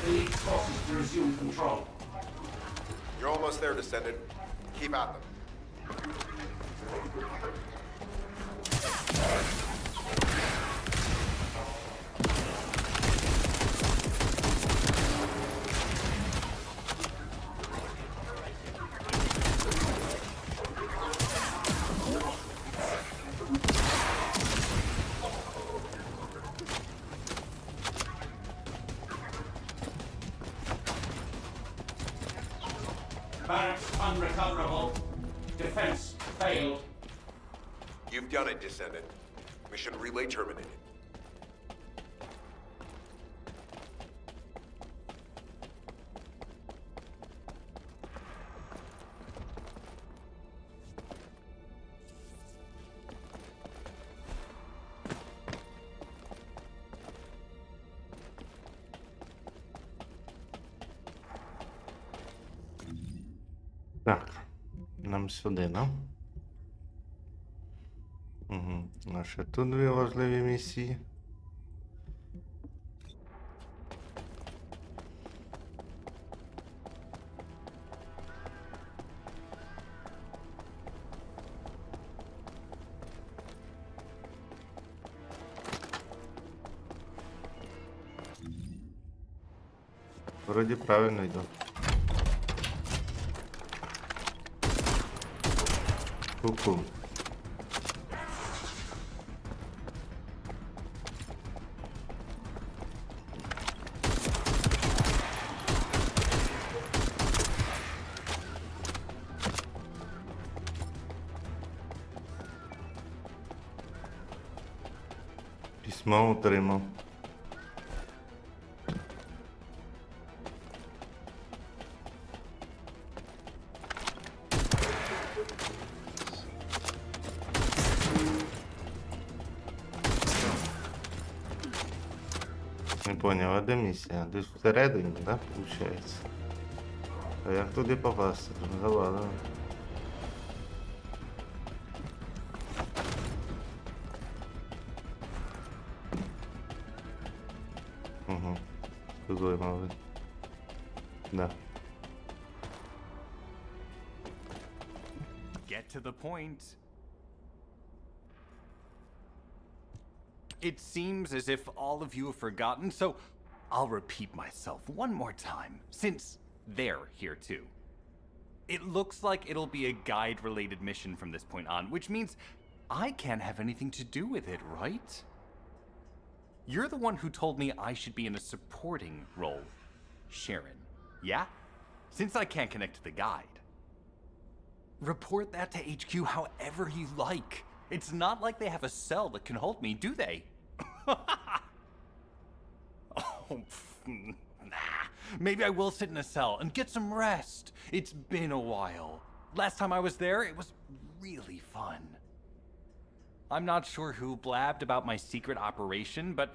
Elite forces to resume control. You're almost there, Descendant. Keep at them. Barracks unrecoverable. Defense failed. You've done it, Descendant. Mission relay terminated. Так, нам сюди, да? Угу. А ще тут дві важливі місії. Вроді правильно йду. Ку-ку. Письмо отримав. Не поняв, а де місія? Десь всередині, да, виходить? А як туди попасти? Тут завалено. Угу. Кузой, мабуть. Да. Get to the point. It seems as if all of you have forgotten, so I'll repeat myself one more time, since they're here too. It looks like it'll be a guide-related mission from this point on, which means I can't have anything to do with it, right? You're the one who told me I should be in a supporting role, Sharon. Yeah? Since I can't connect to the guide. Report that to HQ however you like. It's not like they have a cell that can hold me, do they? Oh, nah. Maybe I will sit in a cell and get some rest. It's been a while. Last time I was there, it was really fun. I'm not sure who blabbed about my secret operation, but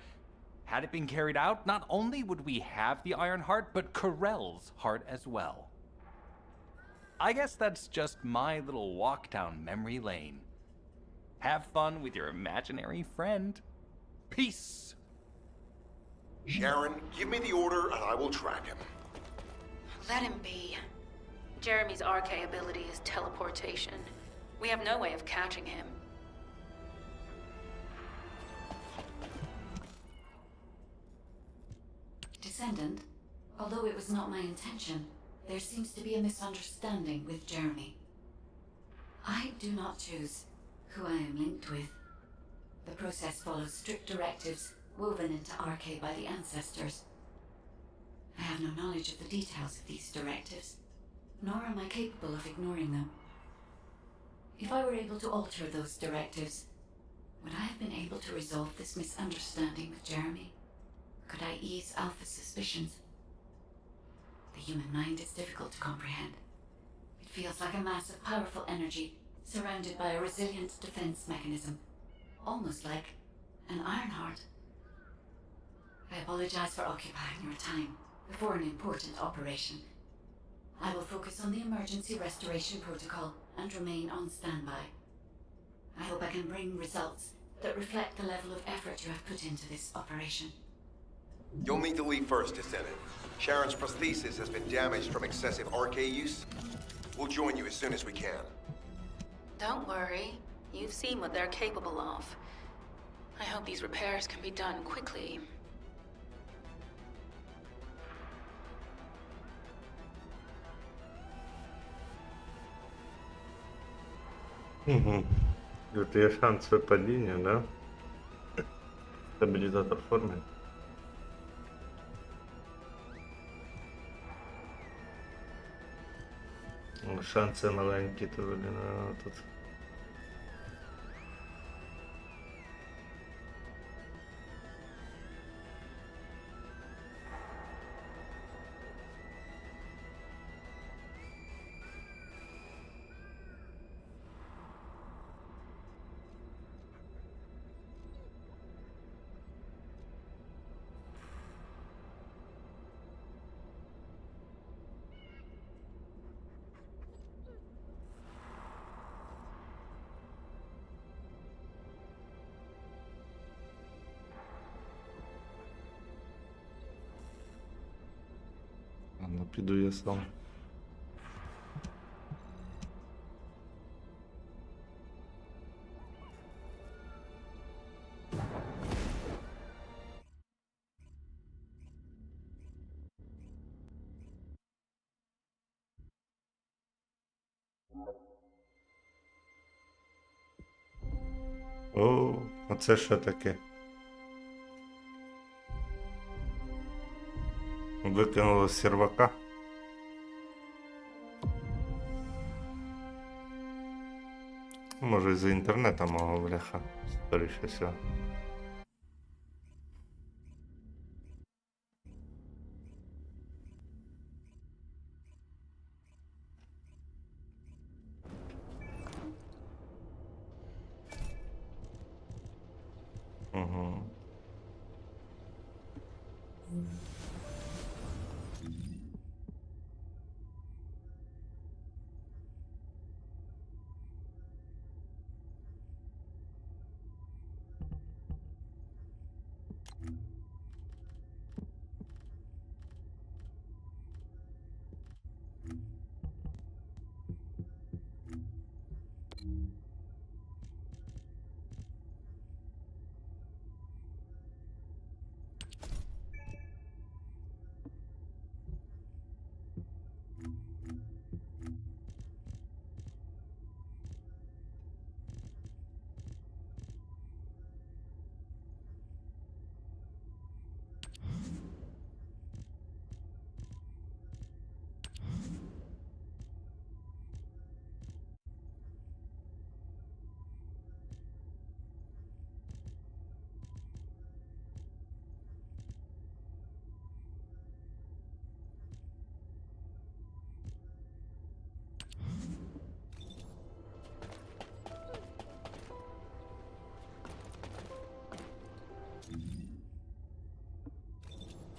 had it been carried out, not only would we have the Iron Heart, but Corell's heart as well. I guess that's just my little walk down memory lane. Have fun with your imaginary friend. Peace! Sharon, give me the order and I will track him. Let him be. Jeremy's RK ability is teleportation. We have no way of catching him. Descendant, although it was not my intention, there seems to be a misunderstanding with Jeremy. I do not choose who I am linked with. The process follows strict directives woven into RK by the ancestors. I have no knowledge of the details of these directives, nor am I capable of ignoring them. If I were able to alter those directives, would I have been able to resolve this misunderstanding with Jeremy? Could I ease Alpha's suspicions? The human mind is difficult to comprehend. It feels like a mass of powerful energy surrounded by a resilient defense mechanism, almost like an Ironheart. I apologize for occupying your time before an important operation. I will focus on the emergency restoration protocol and remain on standby. I hope I can bring results that reflect the level of effort you have put into this operation. You'll need to leave first, Descendant. Sharon's prosthesis has been damaged from excessive RK use. We'll join you as soon as we can. Don't worry. You've seen what they're capable of. I hope these repairs can be done quickly. Угу. Тут є шанс падіння, да? Стабілізатор форми. Шанси маленькі тут, тут. Ладно, піду я сам. О, а це що таке? Викинуло з сервака. Може, з інтернету мого, бляха, скоріше всього. Угу.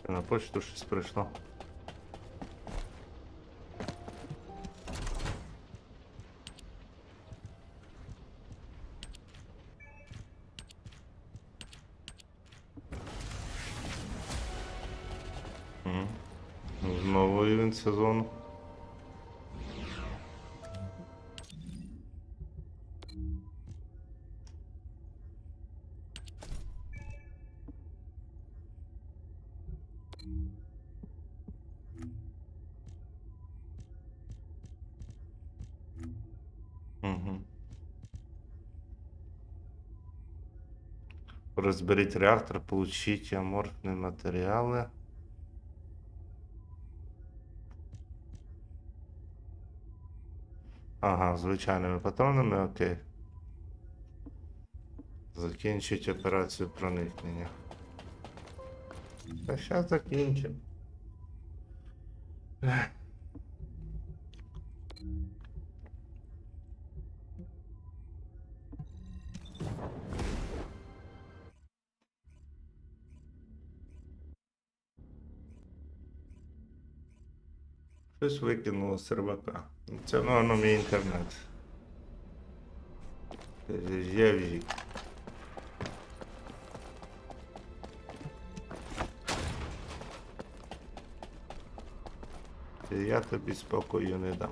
На почту щось прийшло. Знову івент сезону. Розберіть реактор, получіть аморфні матеріали. Ага, звичайними патронами, окей. Закінчить операцію проникнення. Та зараз закінчимо. Щось викинуло з сервака. Це воно мій інтернет. Є вік. Я тобі спокою не дам.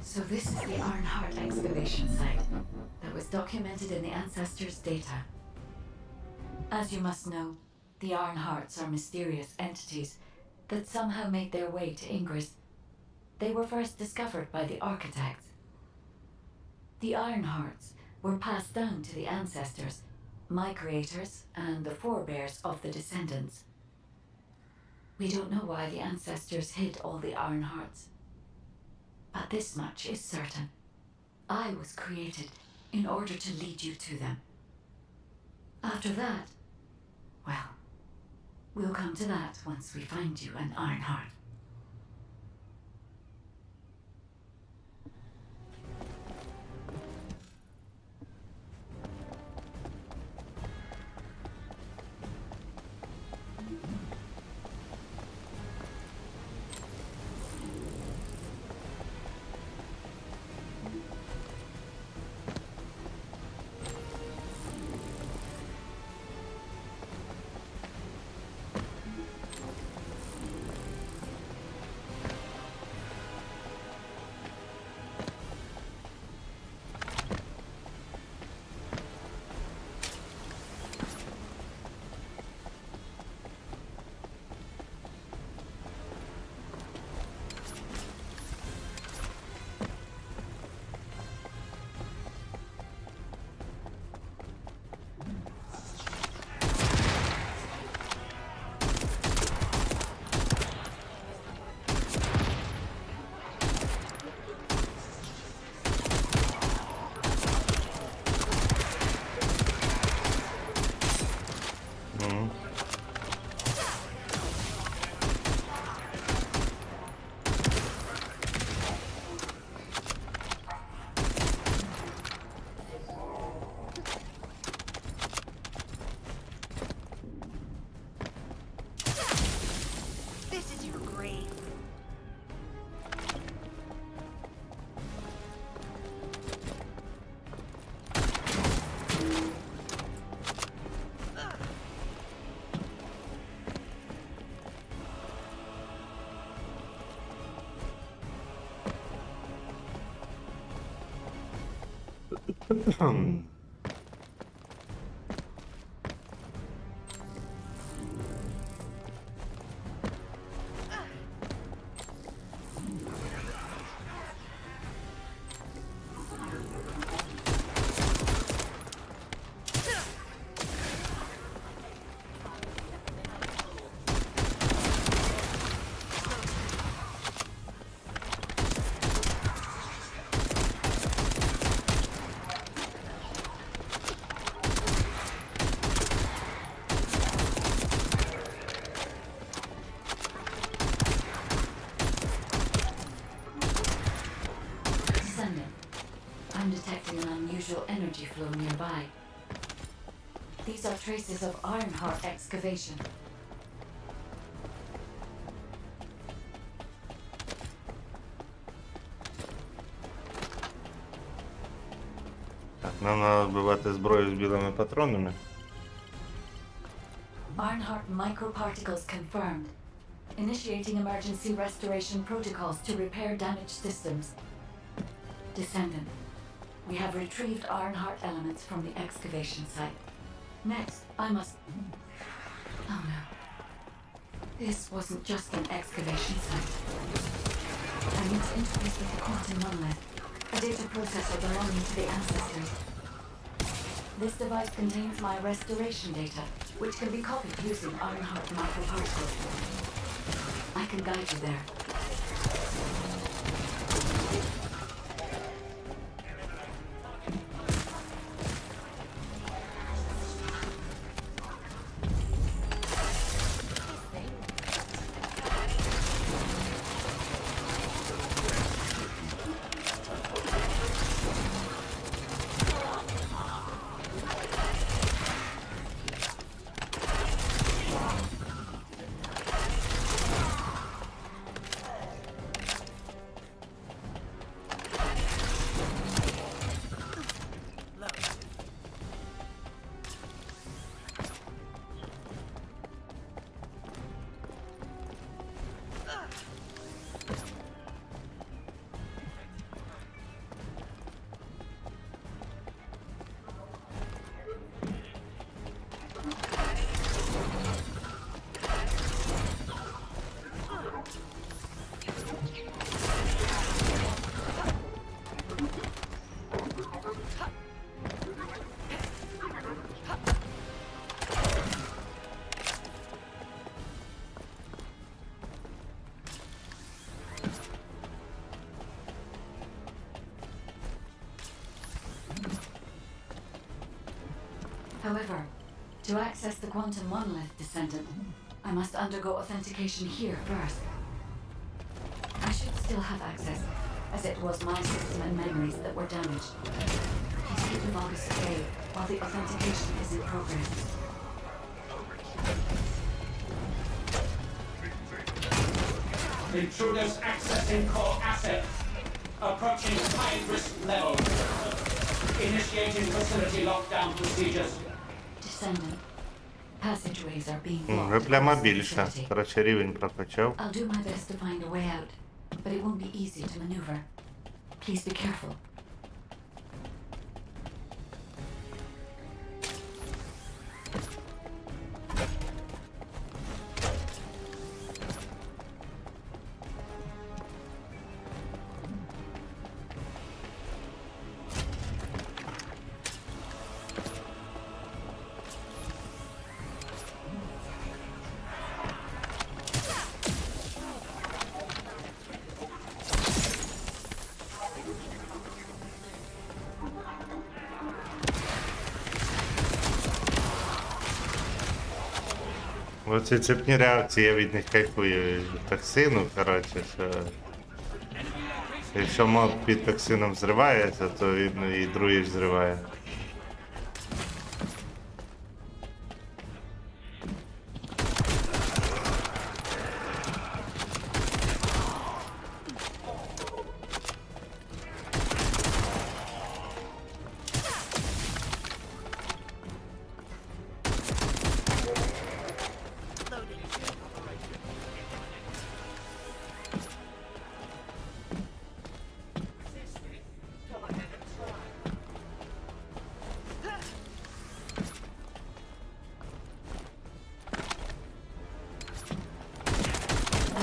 So this is the Ironheart excavation site that was documented in the Ancestors' data. As you must know, the Ironhearts are mysterious entities that somehow made their way to Ingress. They were first discovered by the architects. The Ironhearts were passed down to the ancestors, my creators, and the forebears of the Descendants. We don't know why the ancestors hid all the Ironhearts. But this much is certain. I was created in order to lead you to them. After that, well, we'll come to that once we find you an Ironheart. I'm detecting an unusual energy flow nearby. These are traces of Ironheart excavation. Так, нам треба вбивати зброю з білими патронами. Ironheart microparticles confirmed. Initiating emergency restoration protocols to repair damaged systems. Descendant, we have retrieved Ironheart elements from the excavation site. Next, I must... Oh no. This wasn't just an excavation site. I need to interface with the quantum monolith, a data processor belonging to the ancestors. This device contains my restoration data, which can be copied using Ironheart microparticles. I can guide you there. However, to access the quantum monolith, Descendant, I must undergo authentication here first. I should still have access, as it was my system and memories that were damaged. Please keep the Vulgus away while the authentication is in progress. Intruders accessing core assets. Approaching high-risk level. Initiating facility lockdown procedures. Descendant, passageways are being blocked. Вже прямо across the більше. facility. Коротше, рівень прокачав. I'll do my best to find a way out, but it won't be easy to maneuver. Please be careful. Оці цепні реакції я від них кайфую. Токсину, коротше, що... Якщо моб під токсином зривається, то він і другий зриває.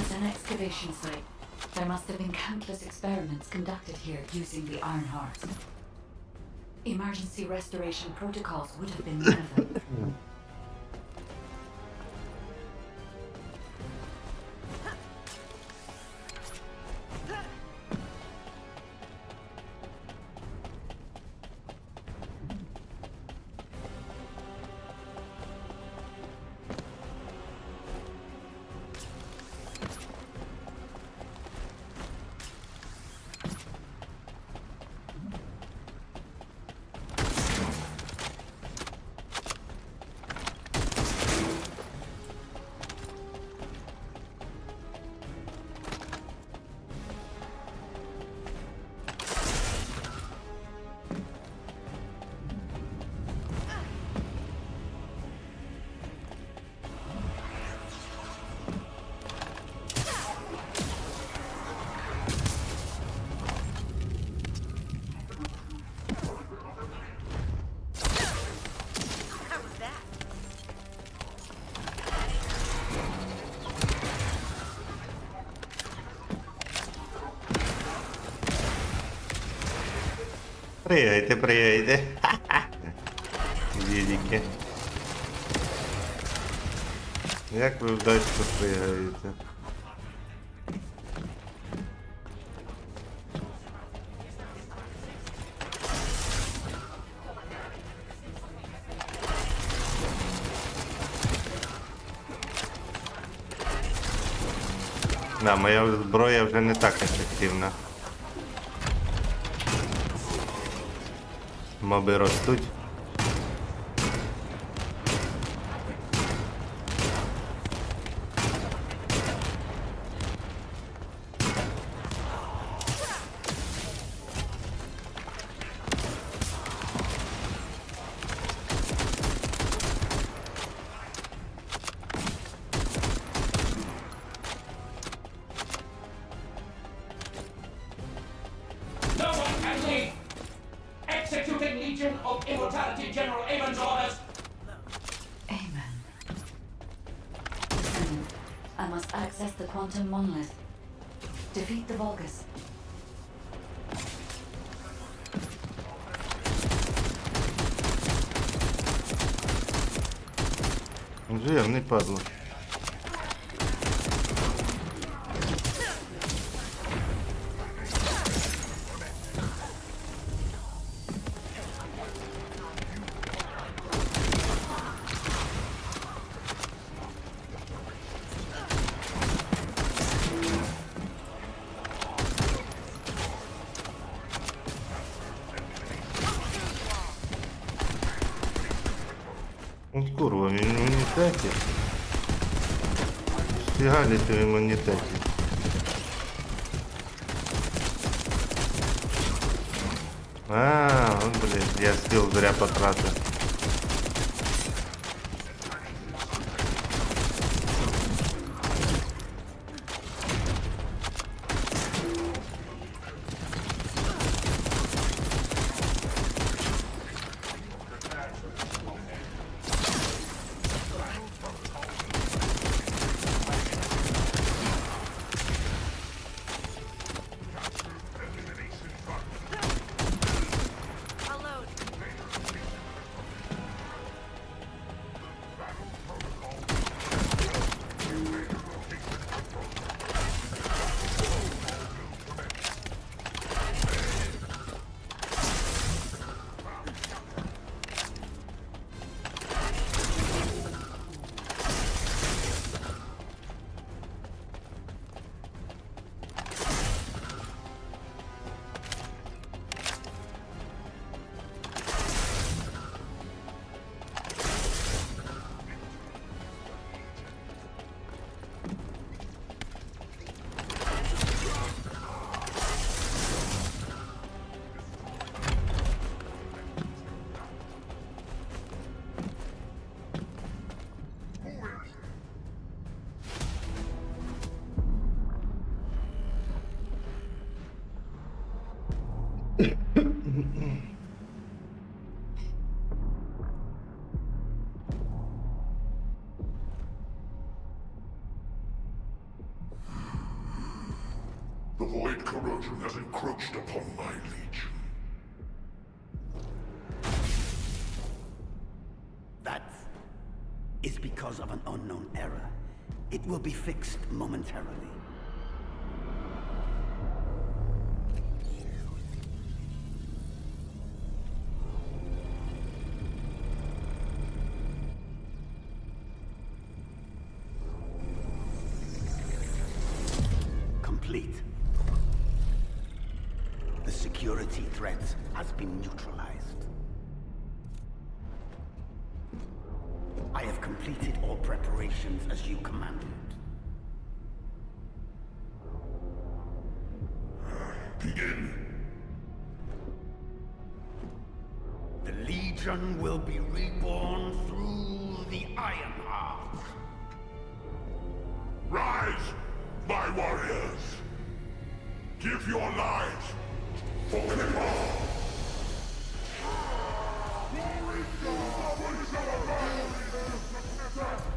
As an excavation site, there must have been countless experiments conducted here using the iron hearts. Emergency restoration protocols would have been one of them. Пригайте, пригайте. Дідіки. Як ви вдачно пригаєте? Да, моя зброя вже не так ефективна. Моби ростуть. No one can leave. Executing Legion of Immortality General Amon's orders. Amen. Descendant, I must access the quantum monolith. Defeat the Vulgus. Жирний падло. імунітеті. Фігалі ти в імунітеті. А, от, блін, я скіл зря потратив. The void corrosion has encroached upon my legion. That is because of an unknown error. It will be fixed momentarily. Complete. The security threat has been neutralized. I have completed all preparations as you commanded. Begin. The Legion will be reborn through the Ironheart. Rise, my warriors! Give your lives for Clipper! Glory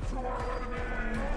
to our enemy!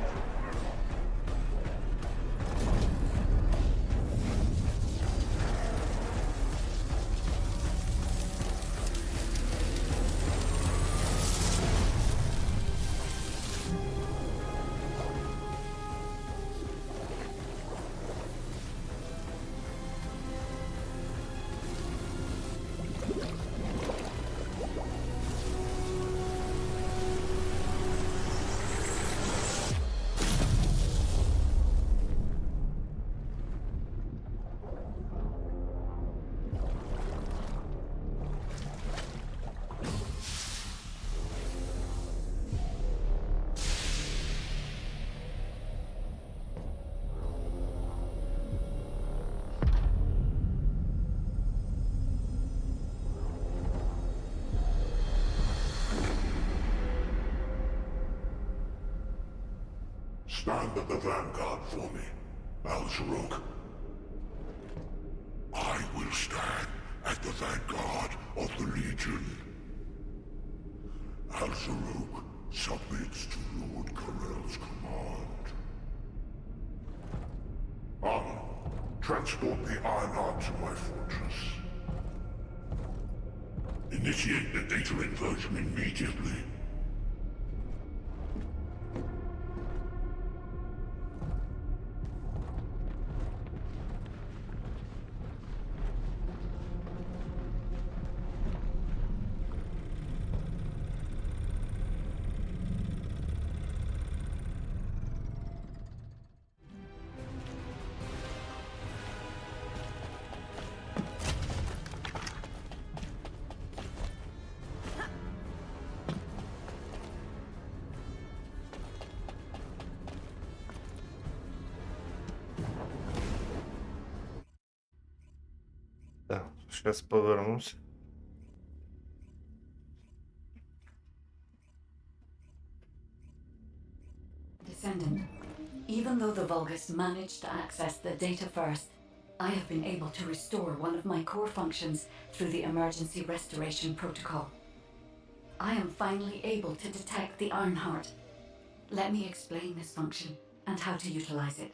Stand at the vanguard for me, Al-Zaruk. I will stand at the vanguard of the Legion. Al-Zaruk submits to Lord Karel's command. Armor, transport the Ironheart to my fortress. Initiate the data inversion immediately. Щас повернусь. Descendant, even though the Vulgus managed to access the data first, I have been able to restore one of my core functions through the emergency restoration protocol. I am finally able to detect the Ironheart. Let me explain this function and how to utilize it.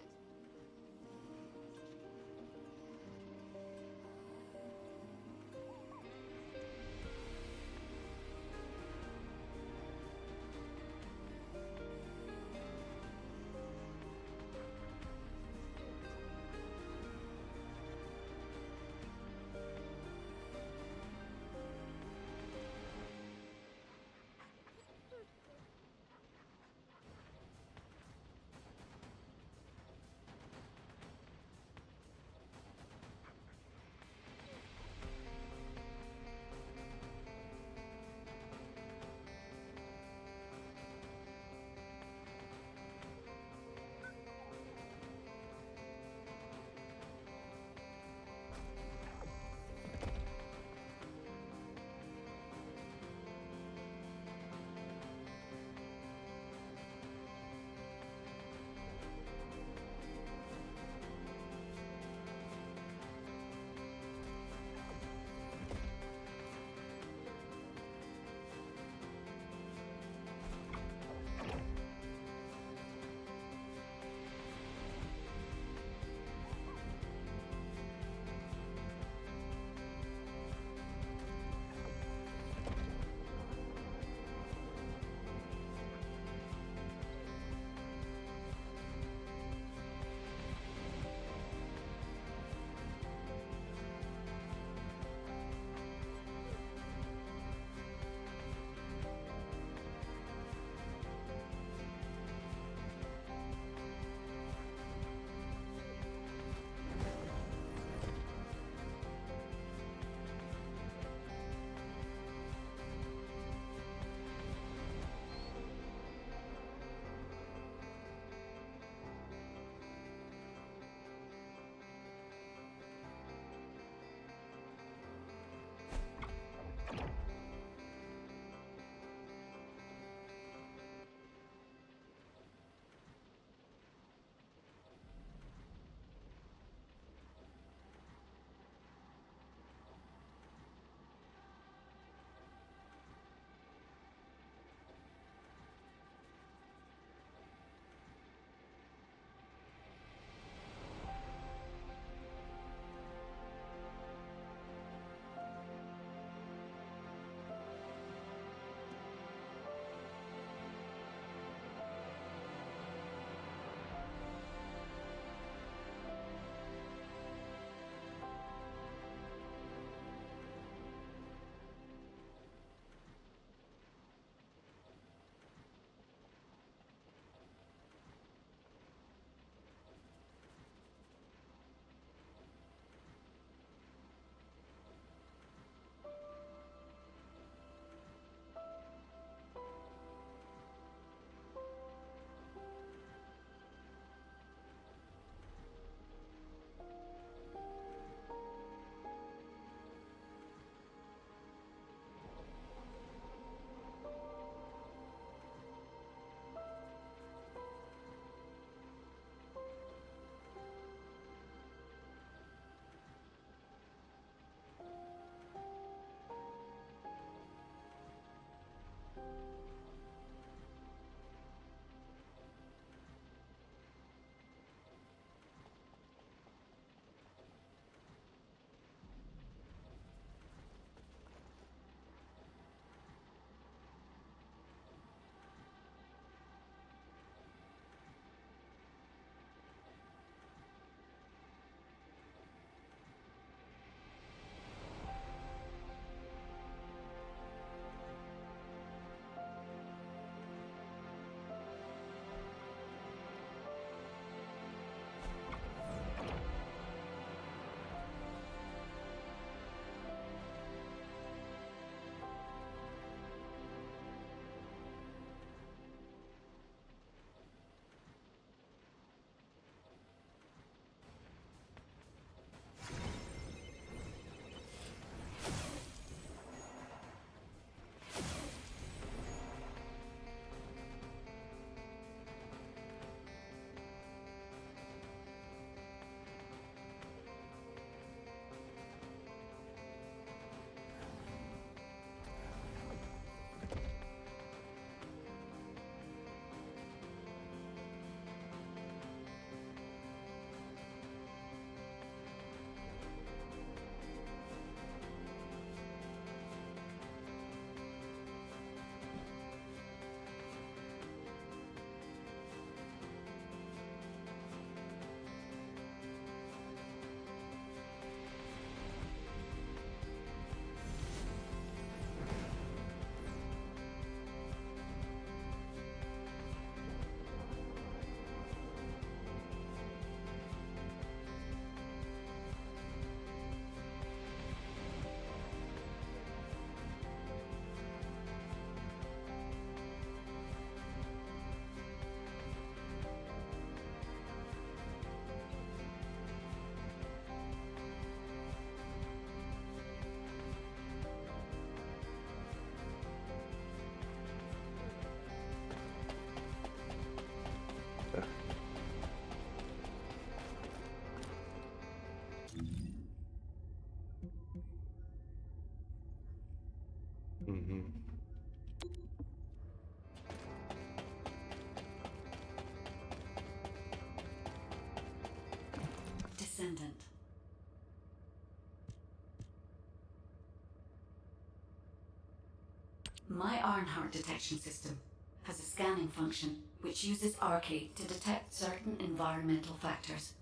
My Ironheart detection system has a scanning function which uses Arcade to detect certain environmental factors.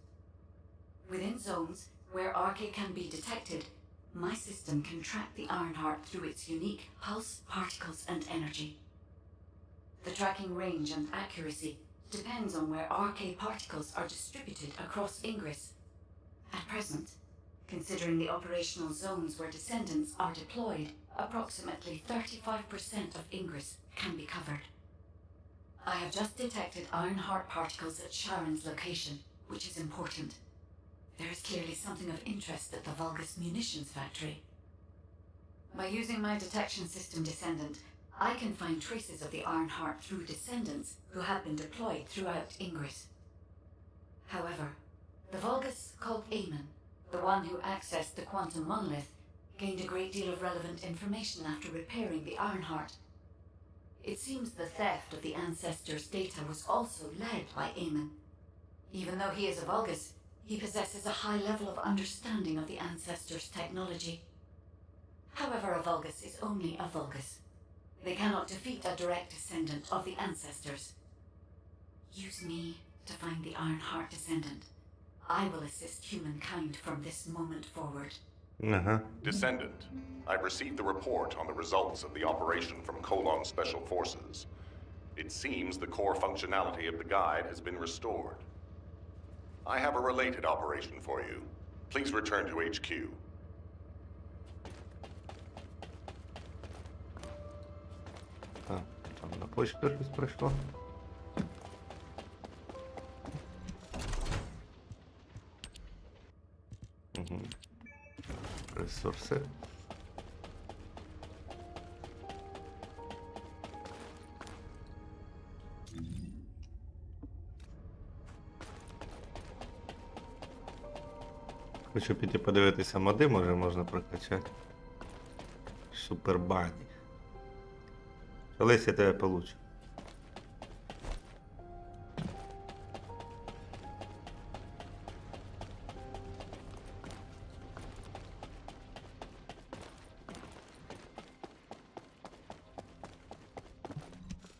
Within zones where Arcade can be detected, my system can track the Ironheart through its unique pulse, particles, and energy. The tracking range and accuracy depends on where Arcade particles are distributed across Ingress. At present, considering the operational zones where Descendants are deployed, approximately 35% of Ingress can be covered. I have just detected Ironheart particles at Sharon's location, which is important. There is clearly something of interest at the Vulgus munitions factory. By using my detection system Descendant, I can find traces of the Ironheart through Descendants who have been deployed throughout Ingress. However, the Vulgus called Amon, the one who accessed the quantum monolith, gained a great deal of relevant information after repairing the Ironheart. It seems the theft of the Ancestors' data was also led by Amon. Even though he is a Vulgus, he possesses a high level of understanding of the Ancestors' technology. However, a Vulgus is only a Vulgus. They cannot defeat a direct descendant of the Ancestors. Use me to find the Ironheart Descendant. I will assist humankind from this moment forward. Ага. Descendant, I've received the report on the results of the operation from Colon Special Forces. It seems the core functionality of the guide has been restored. I have a related operation for you. Please return to HQ. Так, там на почту щось прийшло. Угу. Ресурси. Хочу піти подивитися моди, може можна прокачати. Супербані. Колись я тебе получу.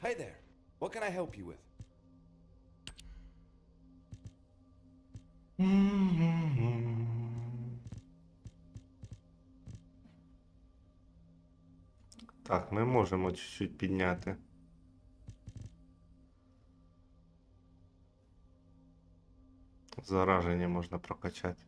Hey there. What can I help you with? Так, ми можемо чуть-чуть підняти. Зараження можна прокачати.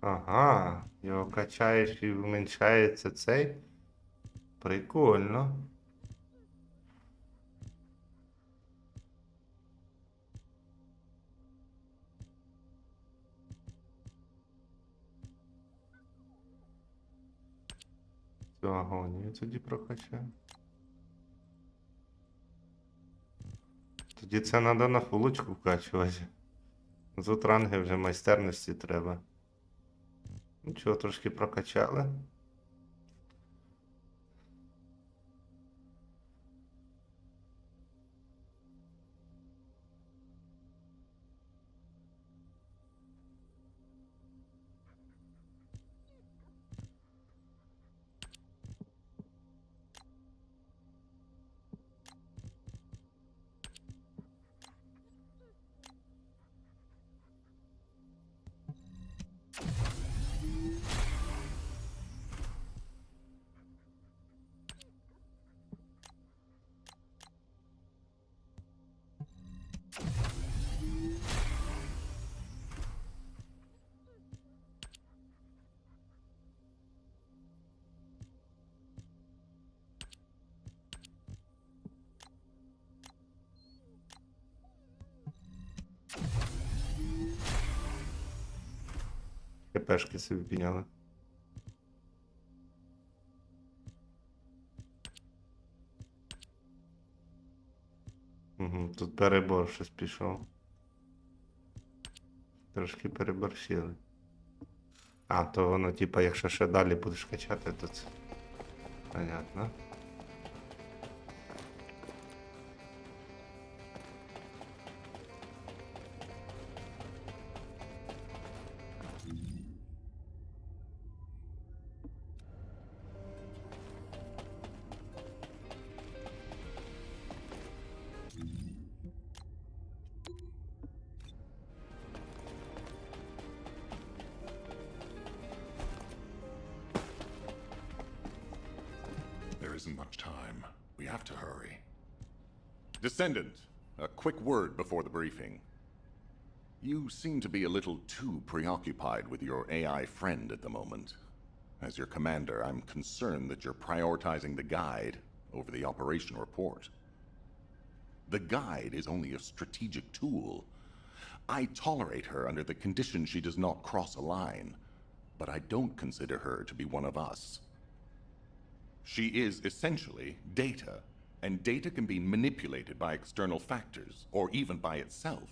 Ага, його качаєш і вменшається цей. Прикольно. Цю агонію тоді прокачаю. Тоді це треба на фулочку вкачувати. Тут ранги вже майстерності треба. Нічого, трошки прокачали. КПшки собі підняли. Угу, тут перебор щось пішов. Трошки переборщили. А, то воно, типа, якщо ще далі будеш качати, то це. Понятно. There isn't much time. We have to hurry. Descendant, a quick word before the briefing. You seem to be a little too preoccupied with your AI friend at the moment. As your commander, I'm concerned that you're prioritizing the guide over the operation report. The guide is only a strategic tool. I tolerate her under the condition she does not cross a line, but I don't consider her to be one of us. She is essentially data, and data can be manipulated by external factors, or even by itself.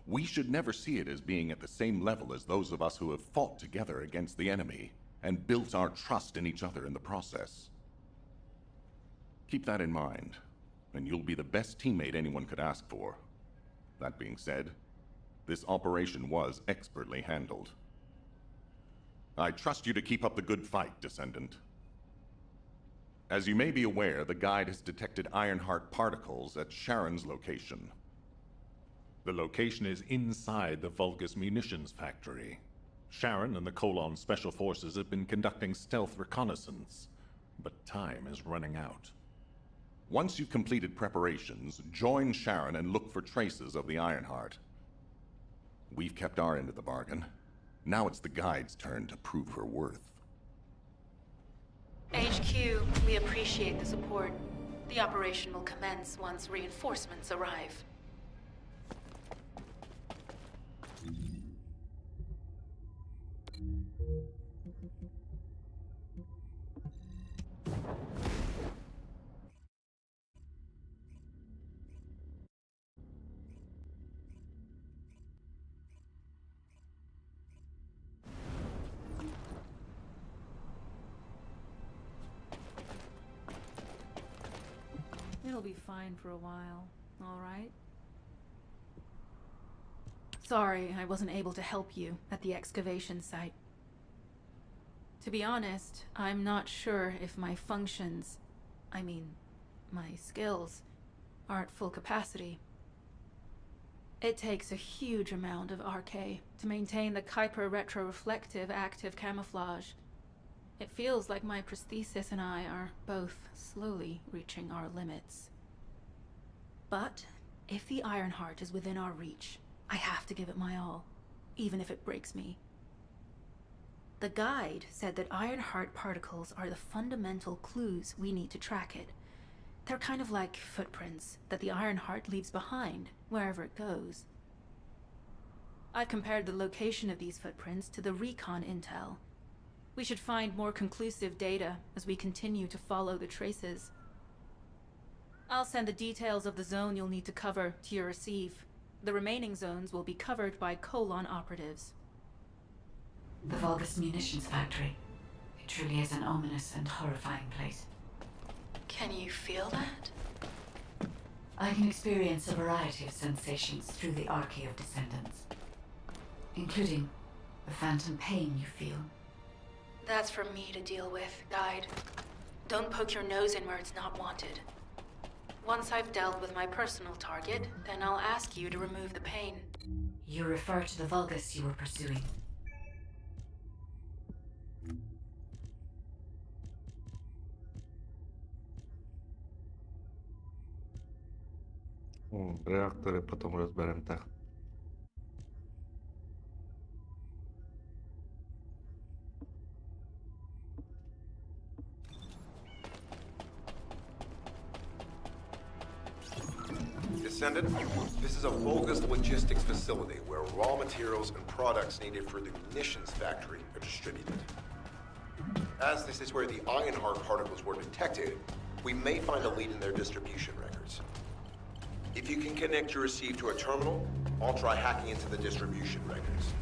We should never see it as being at the same level as those of us who have fought together against the enemy, and built our trust in each other in the process. Keep that in mind, and you'll be the best teammate anyone could ask for. That being said, this operation was expertly handled. I trust you to keep up the good fight, Descendant. As you may be aware, the guide has detected Ironheart particles at Sharon's location. The location is inside the Vulgus munitions factory. Sharon and the Colon Special Forces have been conducting stealth reconnaissance, but time is running out. Once you've completed preparations, join Sharon and look for traces of the Ironheart. We've kept our end of the bargain. Now it's the guide's turn to prove her worth. HQ, we appreciate the support. The operation will commence once reinforcements arrive. It'll be fine for a while, all right? Sorry, I wasn't able to help you at the excavation site. To be honest, I'm not sure if my functions, my skills, are at full capacity. It takes a huge amount of RK to maintain the Kuiper retroreflective active camouflage. It feels like my prosthesis and I are both slowly reaching our limits. But if the Ironheart is within our reach, I have to give it my all, even if it breaks me. The guide said that Ironheart particles are the fundamental clues we need to track it. They're kind of like footprints that the Ironheart leaves behind, wherever it goes. I've compared the location of these footprints to the recon intel. We should find more conclusive data as we continue to follow the traces. I'll send the details of the zone you'll need to cover to your receive. The remaining zones will be covered by Colon operatives. The Vulgus munitions factory. It truly is an ominous and horrifying place. Can you feel that? I can experience a variety of sensations through the archy of Descendants, including the phantom pain you feel. That's for me to deal with, Guide. Don't poke your nose in where it's not wanted. Once I've dealt with my personal target, then I'll ask you to remove the pain. You refer to the Vulgus you were pursuing. Реактори потім розберемо, так. Descendant, this is a Vulgus logistics facility where raw materials and products needed for the munitions factory are distributed. As this is where the Ironheart particles were detected, we may find a lead in their distribution records. If you can connect your receive to a terminal, I'll try hacking into the distribution records.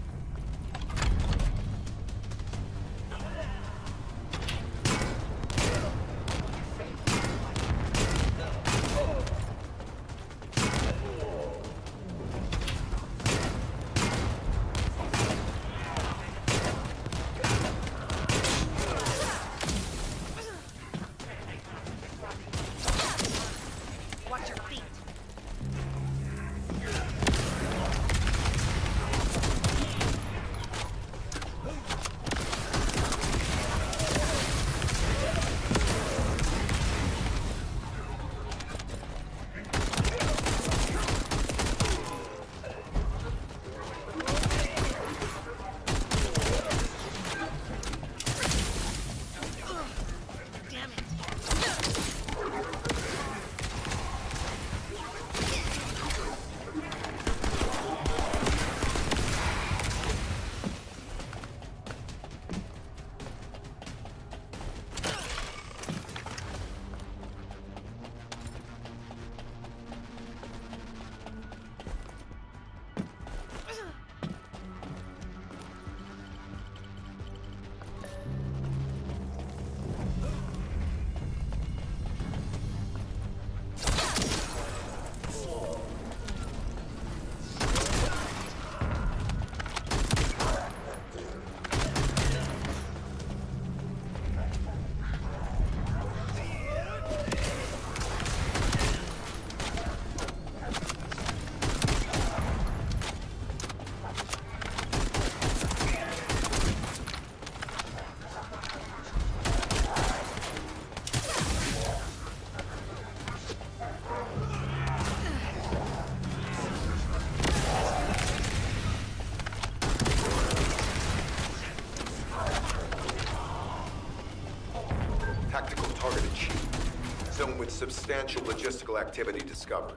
Substantial logistical activity discovered.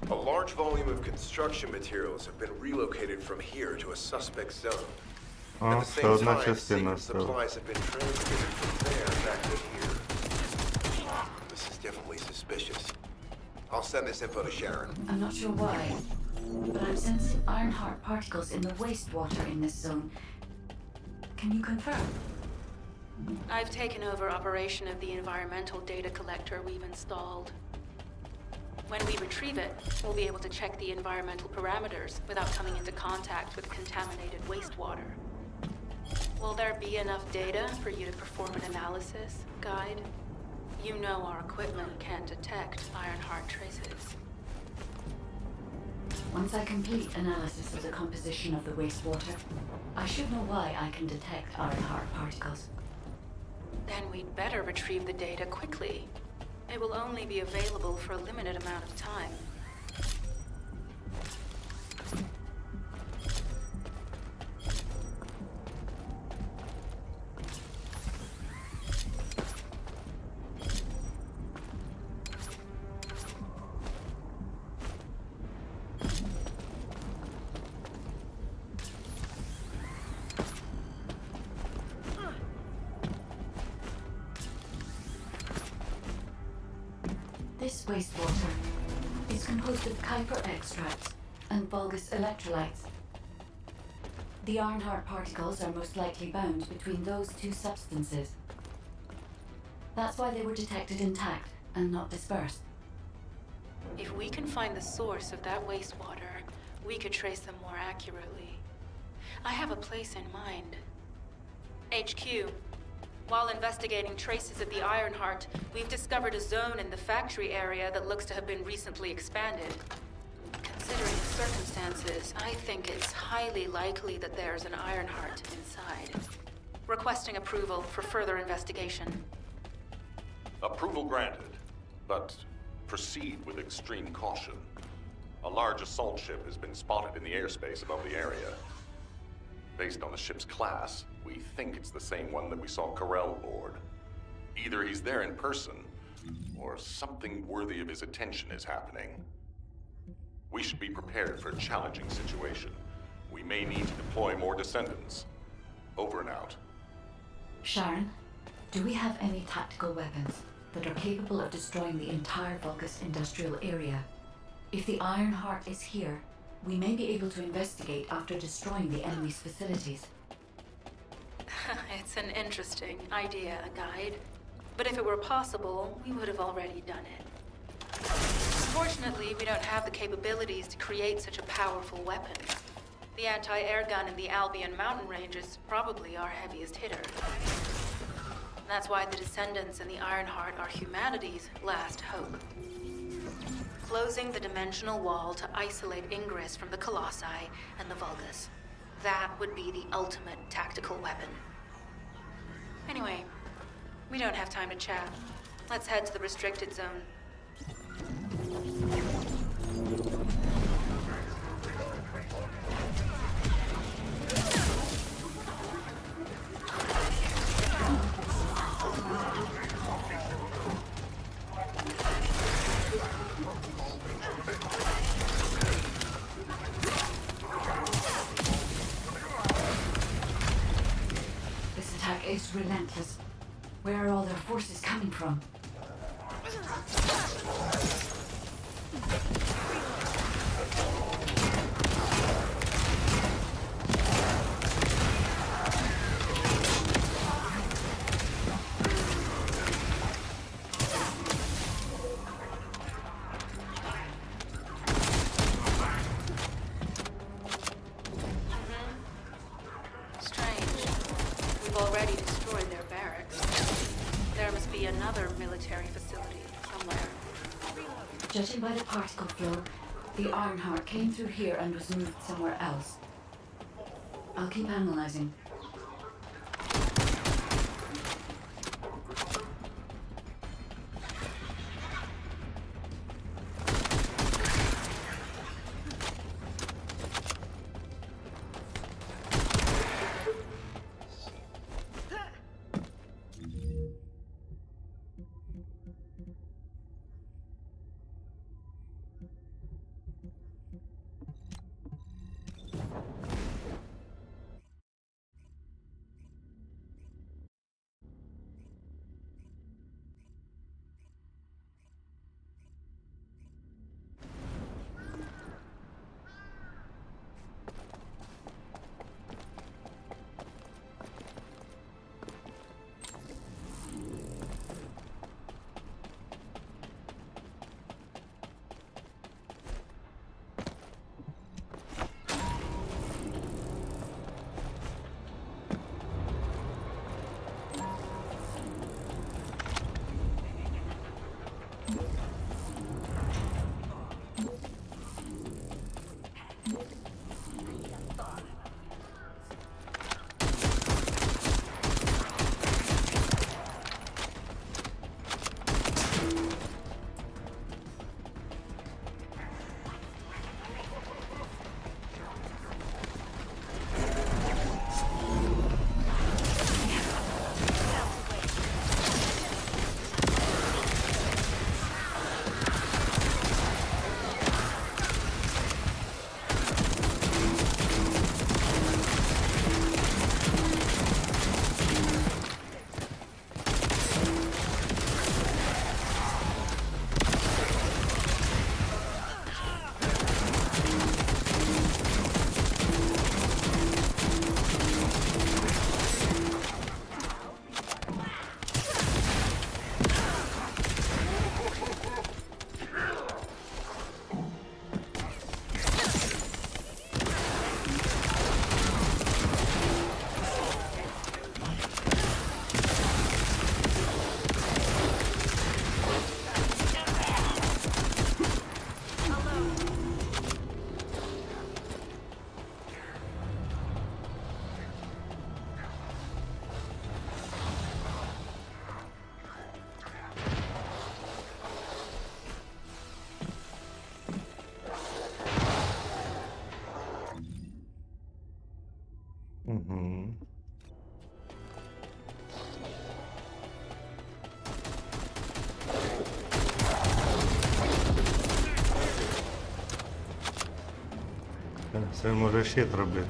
A large volume of construction materials have been relocated from here to a suspect zone. At the same time, secret supplies have been transmitted from there back to here. This is definitely suspicious. I'll send this info to Sharon. I'm not sure why, but I'm sensing Ironheart particles in the wastewater in this zone. Can you confirm? I've taken over operation of the environmental data collector we've installed. When we retrieve it, we'll be able to check the environmental parameters without coming into contact with contaminated wastewater. Will there be enough data for you to perform an analysis, Guide? You know our equipment can't detect Ironheart traces. Once I complete analysis of the composition of the wastewater, I should know why I can detect Ironheart particles. Then we'd better retrieve the data quickly. It will only be available for a limited amount of time. This wastewater is composed of Kuiper extracts and Vulgus electrolytes. The Ironheart particles are most likely bound between those two substances. That's why they were detected intact and not dispersed. If we can find the source of that wastewater, we could trace them more accurately. I have a place in mind. HQ. While investigating traces of the Ironheart, we've discovered a zone in the factory area that looks to have been recently expanded. Considering the circumstances, I think it's highly likely that there's an Ironheart inside. Requesting approval for further investigation. Approval granted, but proceed with extreme caution. A large assault ship has been spotted in the airspace above the area. Based on the ship's class, we think it's the same one that we saw Carell aboard. Either he's there in person, or something worthy of his attention is happening. We should be prepared for a challenging situation. We may need to deploy more Descendants. Over and out. Sharon, do we have any tactical weapons that are capable of destroying the entire Vulgus industrial area? If the Ironheart is here, We may be able to investigate after destroying the enemy's facilities. It's an interesting idea, Guide. But if it were possible, we would have already done it. Unfortunately, we don't have the capabilities to create such a powerful weapon. The anti-air gun in the Albion mountain range is probably our heaviest hitter. That's why the Descendants and the Ironheart are humanity's last hope. Closing the dimensional wall to isolate Ingress from the Colossi and the Vulgus. That would be the ultimate tactical weapon. Anyway, we don't have time to chat. Let's head to the restricted zone. This attack is relentless. Where are all their forces coming from? Already destroyed their barracks. There must be another military facility somewhere. Judging by the particle flow, the Ironheart came through here and was moved somewhere else. I'll keep analyzing. Це може щит робити.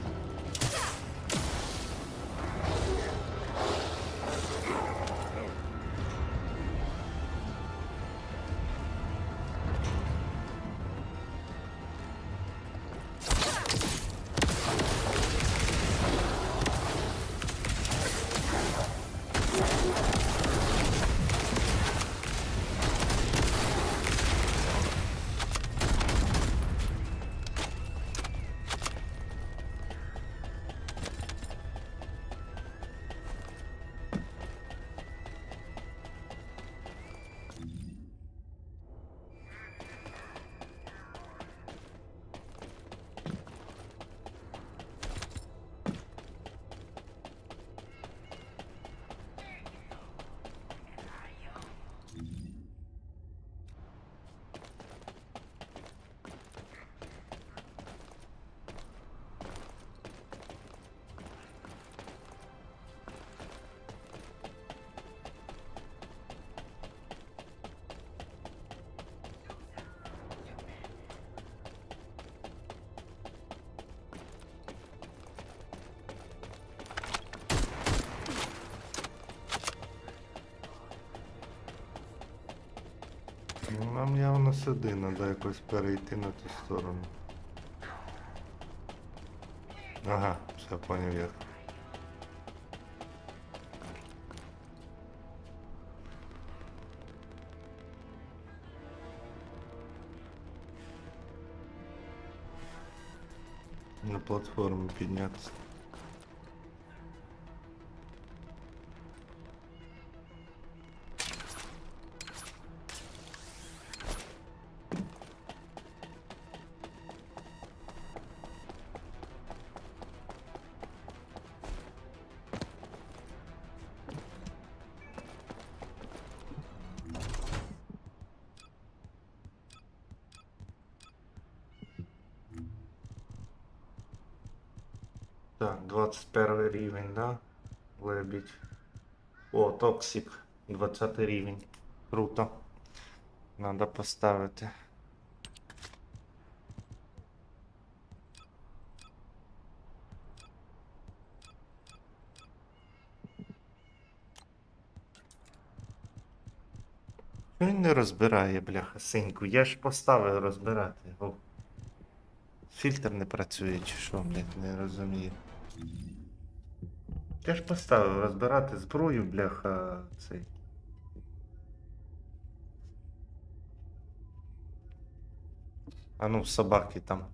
Нам явно сюди треба якось перейти на ту сторону. Ага, все, поняв як. На платформу піднятися. Так, 21 рівень, да? Лебідь. О, токсик. 20 рівень. Круто. Надо поставити. Він не розбирає, бляха, синьку. Я ж поставив розбирати. О. Фільтр не працює чи що, блядь, не розумію. Я ж поставив розбирати зброю, бляха, цей. А ну, собаки там.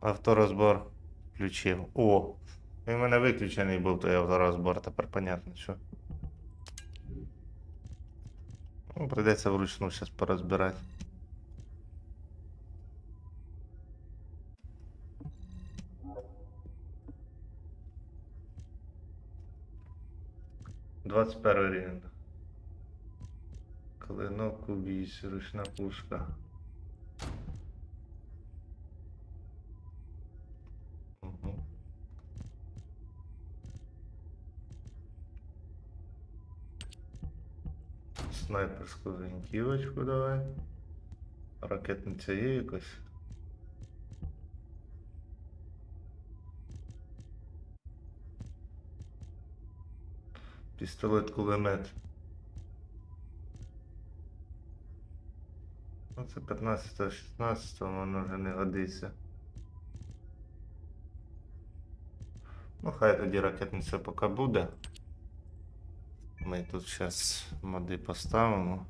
Авторозбор включив. О! Він в мене виключений був, той авторозбор, тепер понятно, що. Ну, прийдеться вручну зараз порозбирати. Двадцять перший рівень. Клинок убійсь, ручна пушка. Угу. Снайперську гвинтівочку давай. Ракетниця є якось. Пістолет-кулемет. Ну це 15-16, воно вже не годиться. Ну хай тоді ракетниця поки буде. Ми тут зараз моди поставимо.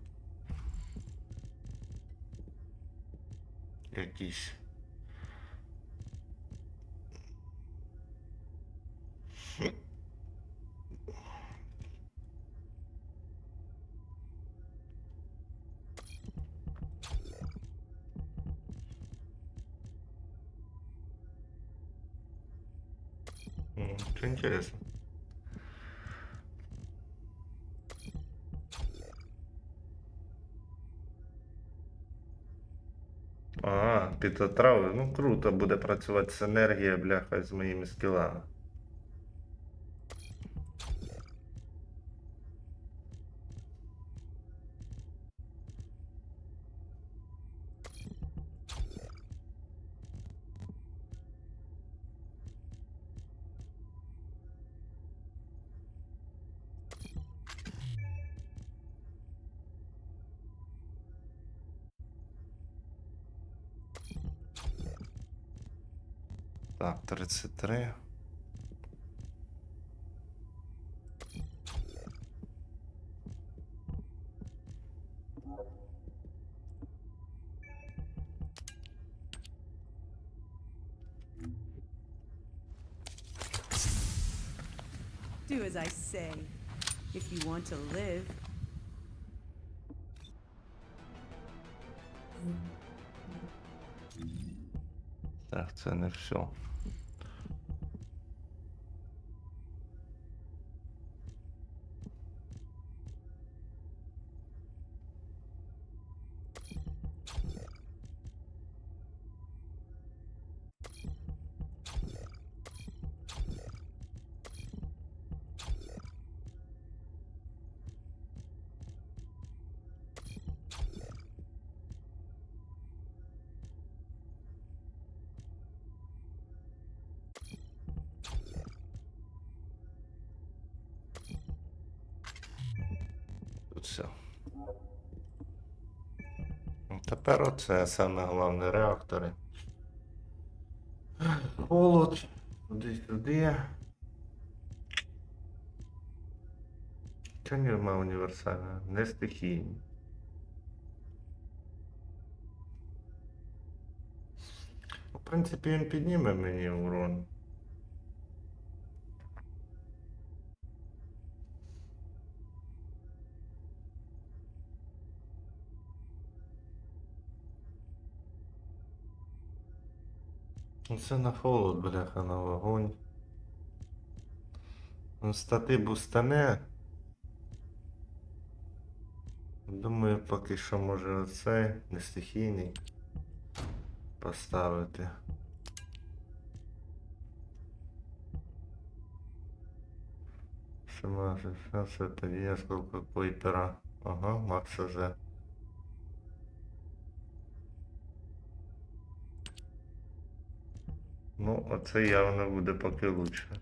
Якісь. Что интересно. А, під отрави. Ну круто, буде працювати синергія, бляха, з моїми скілами. Так, 33. Do as I say, if you want to live. Так, це не все. все. Тепер оце саме головне реактори. Холод. Туди-сюди. Чого нема універсального? Не стихійні. В принципі, він підніме мені урон. Це на холод, бляха, на вогонь. Стати бустане. Думаю, поки що може оцей нестихійний поставити. Що може, це тоді я сколько клейпера. Ага, Макс уже. Ну, оце явно буде поки лучше.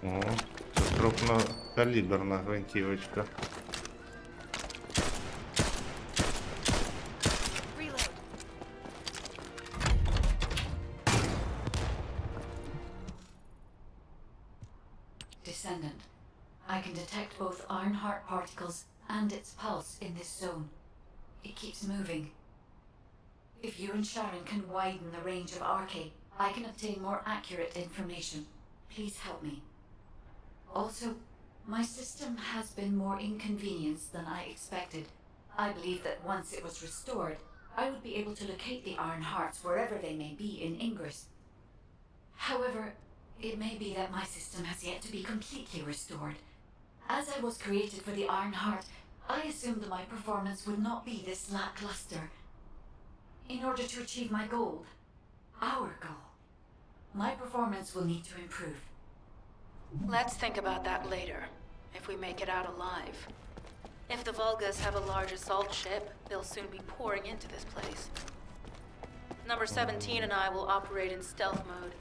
О, це крупнокаліберна гвинтівочка. Descendant, I can detect both Ironheart particles and its pulse in this zone. It keeps moving. If you and Sharon can widen the range of Arche, I can obtain more accurate information. Please help me. Also, my system has been more inconvenienced than I expected. I believe that once it was restored, I would be able to locate the Ironhearts wherever they may be in Ingress. However, it may be that my system has yet to be completely restored. As I was created for the Ironheart, I assumed my performance would not be this lackluster. In order to achieve my goal, our goal, my performance will need to improve. Let's think about that later, if we make it out alive. If the Volgas have a large assault ship, they'll soon be pouring into this place. Number 17 and I will operate in stealth mode.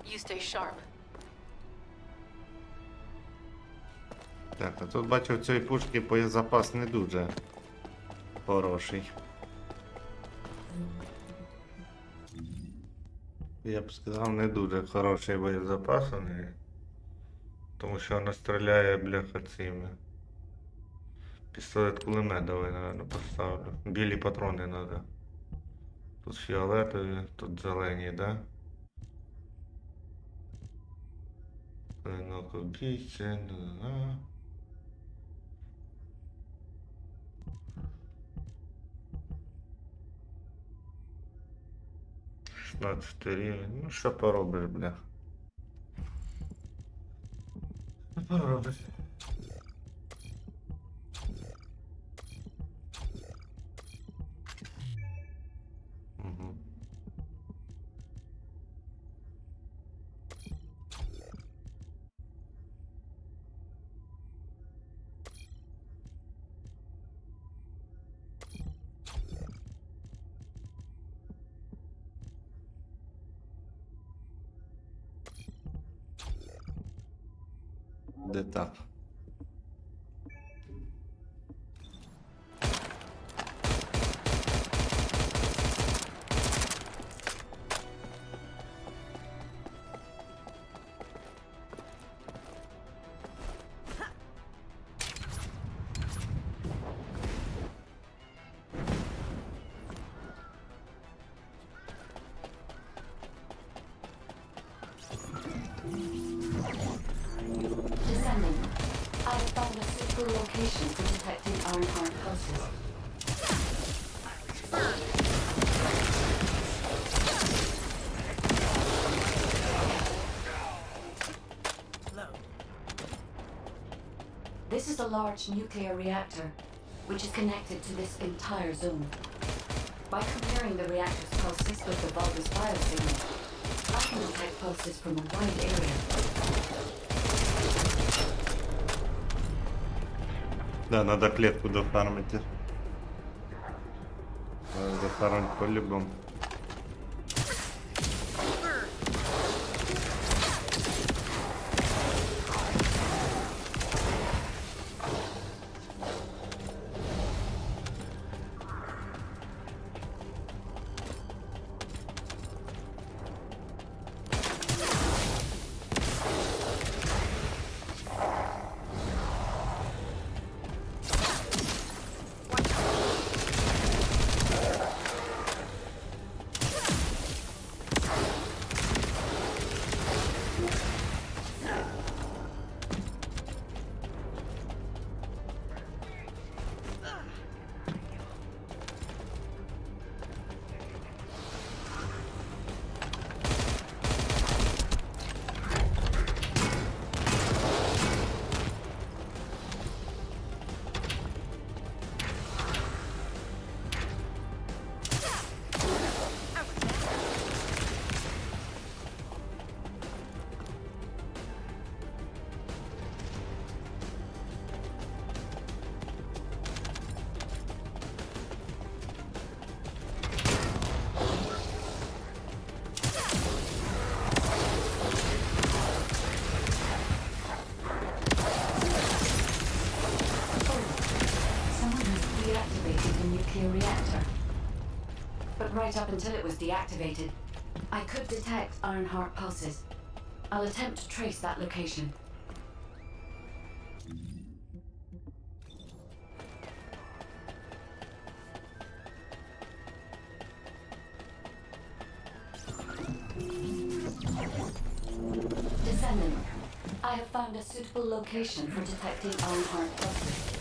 You stay sharp. Так, а тут бачу, в цієї пушки боєзапас не дуже хороший. Я б сказав, не дуже хороший боєзапас у неї. Тому що вона стріляє, бляха, цими. Пістолет кулеметовий, наверное, поставлю. Білі патрони треба. Тут фіолетові, тут зелені, да? Клинок убійці, да. Рівень. Ну що поробиш, бля? Що поробиш? Угу. Де так? Descendant, location for detecting Ironheart pulses. This is a large nuclear reactor, which is connected to this entire zone. By comparing the reactor's pulses with the Vulgus biosignal, I can detect pulses from a wide area. Да, надо клетку дофармить. Надо дофармить по-любому. Reactor. But right up until it was deactivated, I could detect Ironheart pulses. I'll attempt to trace that location. Descendant, I have found a suitable location for detecting Ironheart pulses.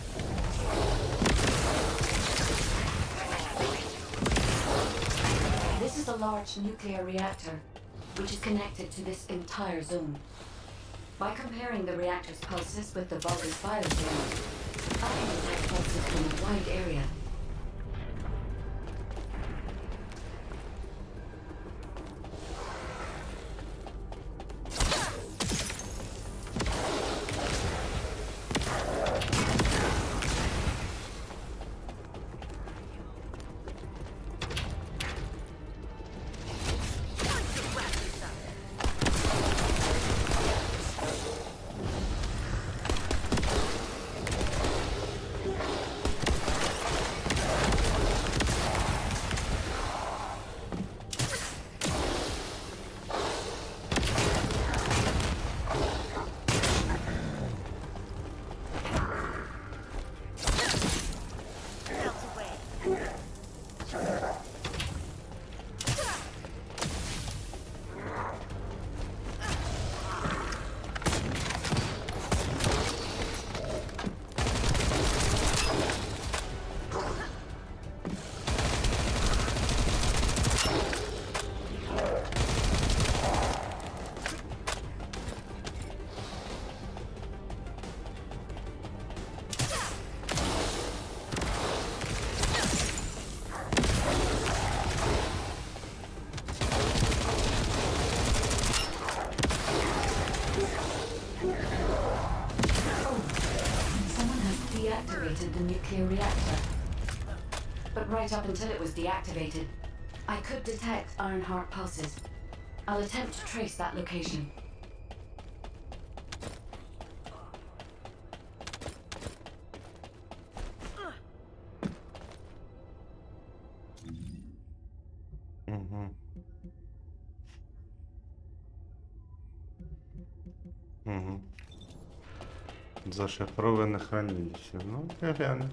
This is a large nuclear reactor, which is connected to this entire zone. By comparing the reactor's pulses with the Vulgus biosignal, I can detect pulses from a wide area. Deactivated the nuclear reactor. But right up until it was deactivated, I could detect Ironheart pulses. I'll attempt to trace that location. Зашифроване хранилище. Ну, я гляну.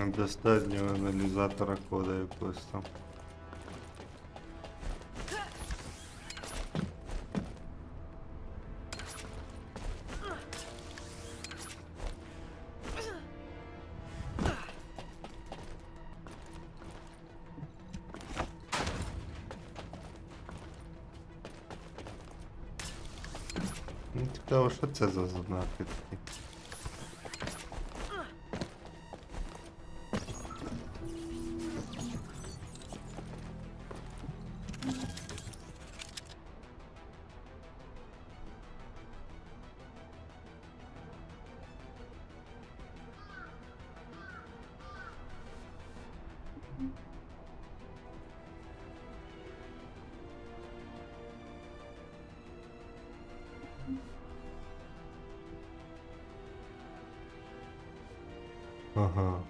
Достатньо аналізатора кода якогось там. Ну, цікаво, що це за знаки такі? Ага.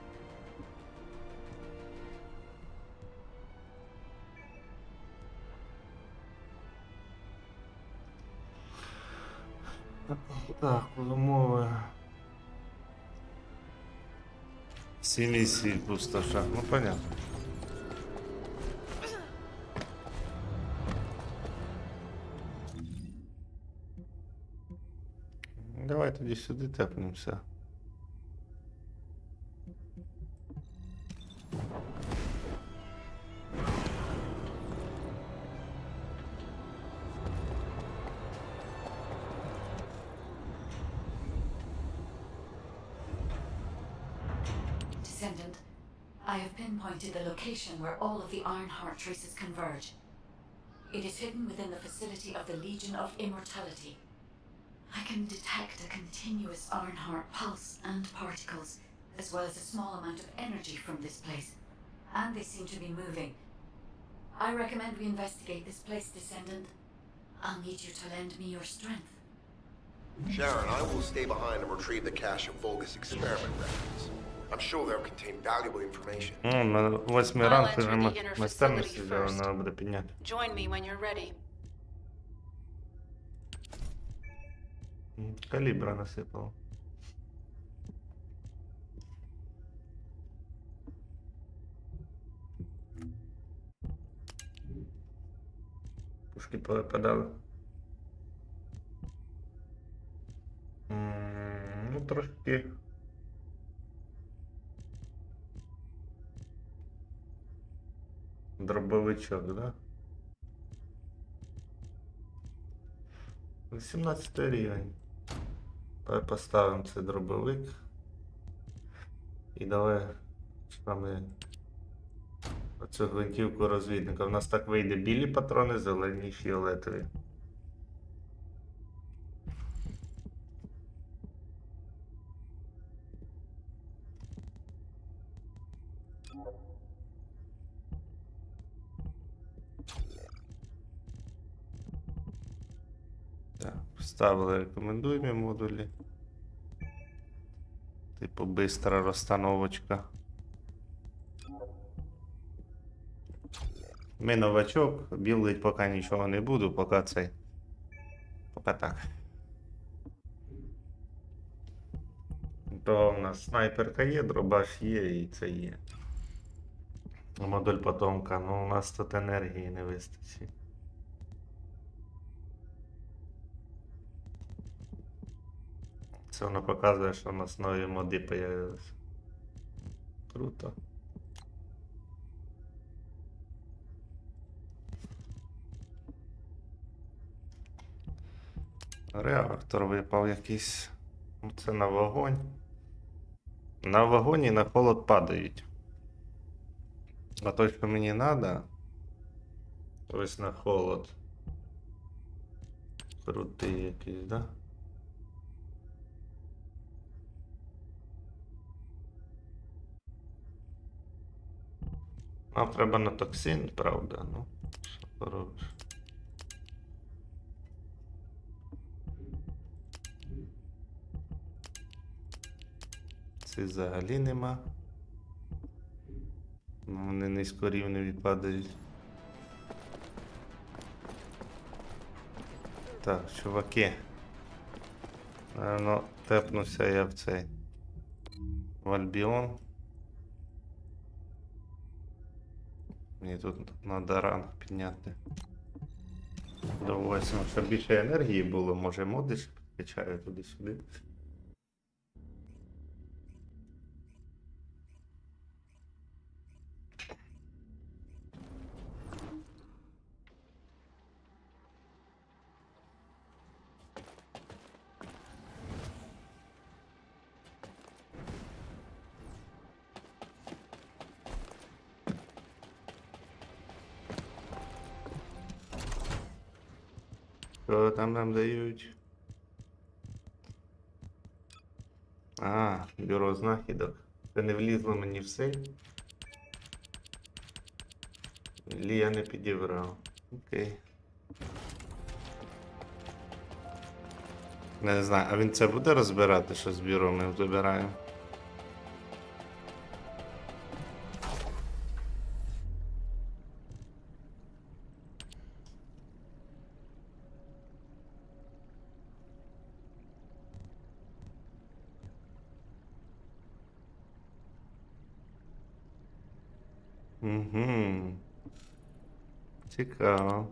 Так, умови. Всі місії пустоша. Ну, понятно. Давай тоді сюди тепнемося. Descendant, I have pinpointed the location where all of the Ironheart traces converge. It is hidden within the facility of the Legion of Immortality. I can detect a continuous Ironheart pulse and particles, as well as a small amount of energy from this place. And they seem to be moving. I recommend we investigate this place, Descendant. I'll need you to lend me your strength. Sharon, I will stay behind and retrieve the cache of Vulgus experiment records. I'm sure they'll contain valuable information. На 8 I'll ранку enter the inner майстерності facility треба first. треба буде підняти. Join me when you're ready. Калібра насипало. Пушки повипадали. Ну, трошки. Дробовичок, да? 18 рівень. Поставимо цей дробовик. І давай саме оцю гвинтівку розвідника. У нас так вийде білі патрони, зелені і фіолетові. Так, вставили рекомендуємо модулі. Типу бистра розстановочка. Ми новачок, білить поки нічого не буду, поки цей. Поки так. То у нас снайперка є, дробаш є і це є. Модуль потомка, ну у нас тут енергії не вистачить. Це воно показує, що у нас нові моди появилися. Круто. Реактор випав якийсь. Ну, це на вогонь. На вогонь і на холод падають. А той, що мені треба, ось на холод. Крутий якийсь, да? Нам треба на токсин, правда, ну, що поробиш. Це взагалі нема. Вони низькорівно відпадають. Так, чуваки. Наверно, тепнуся я в цей в Альбіон. Мені тут треба ранг підняти. До 8, щоб більше енергії було, може моди ж підкачаю туди-сюди. Що там нам дають? А, бюро знахідок. Це не влізло мені в сейф. Ілі я не підібрав. Окей. Не знаю, а він це буде розбирати, що з бюро ми забираємо? Угу. Цікаво.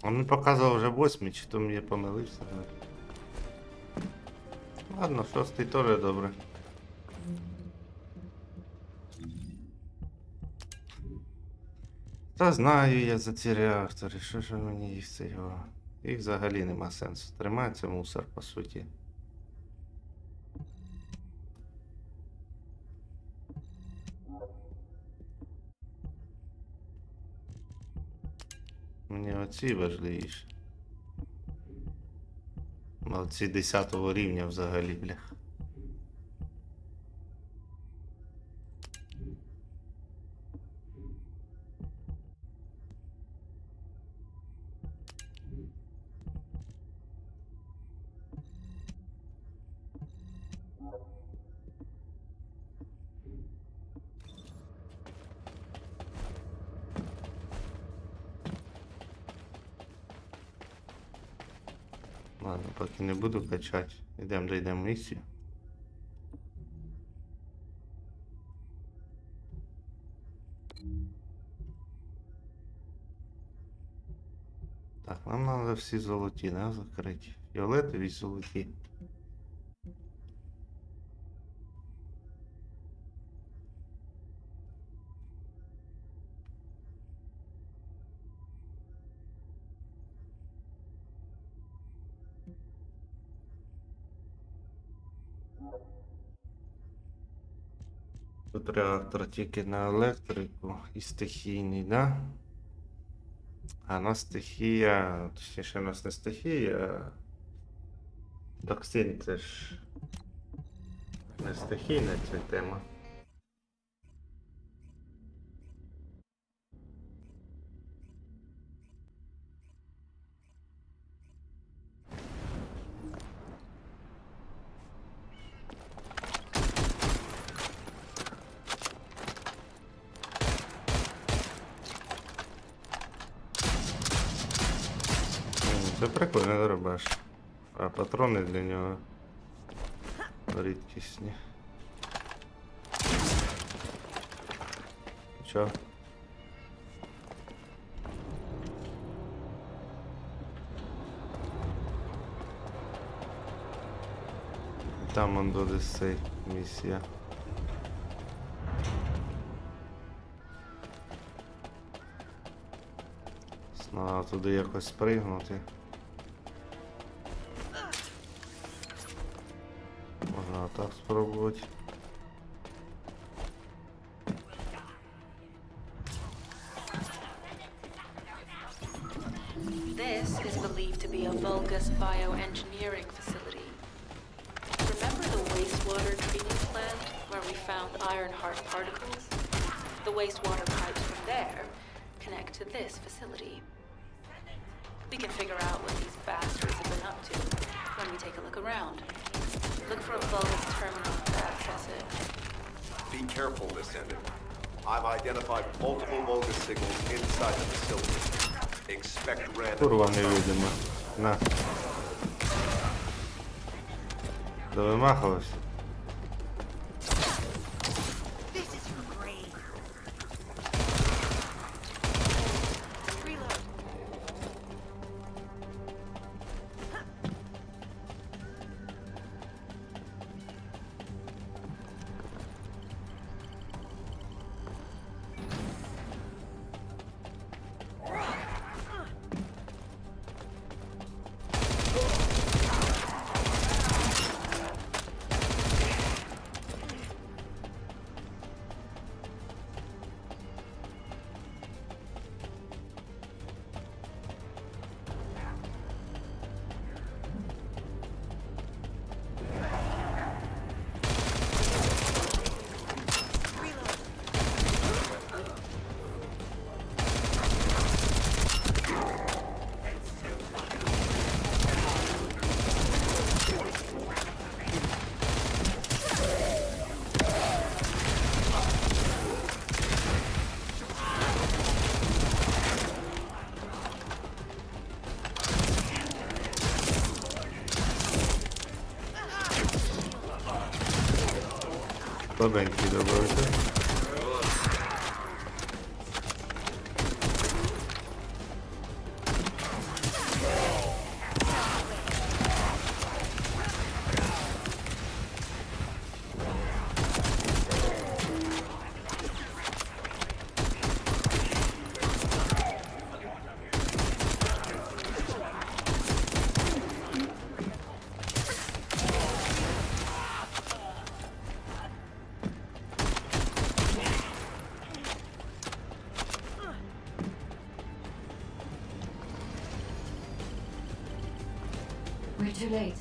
Он не показував вже 8, чи то я помилився. Ладно, 6 теж добре. Та знаю я за ці реактори, що ж мені їх цього. Їх взагалі нема сенсу. Тримається мусор, по суті. Мені оці важливіші. Оці 10-го рівня взагалі, блях. Ладно, поки не буду качати. Йдемо, дійдемо місію. Так, нам треба всі золоті, да, закрити. Фіолетові золоті. Тут реактор тільки на електрику і стихійний, да? А на стихія, точніше, у нас не стихія, а токсин це ж не стихійна ця тема. Це прикольний дробаш. А патрони для нього рідкісні. Чо? Там он до цей місія. Треба туди якось спригнути. Можна так спробувати. This is believed to be a Vulgus bioengineering facility. Remember the wastewater treatment plant where we found iron heart particles? The wastewater pipes from there connect to this facility. We can figure out what these bastards have been up to when we take a look around. Look for a Vulgus terminal to access it. Be careful, Descendant. I've identified multiple Vulgus signals inside the facility. Expect random. Курва невидима. На. Довимахалась. Слабенький добавити. We're too late.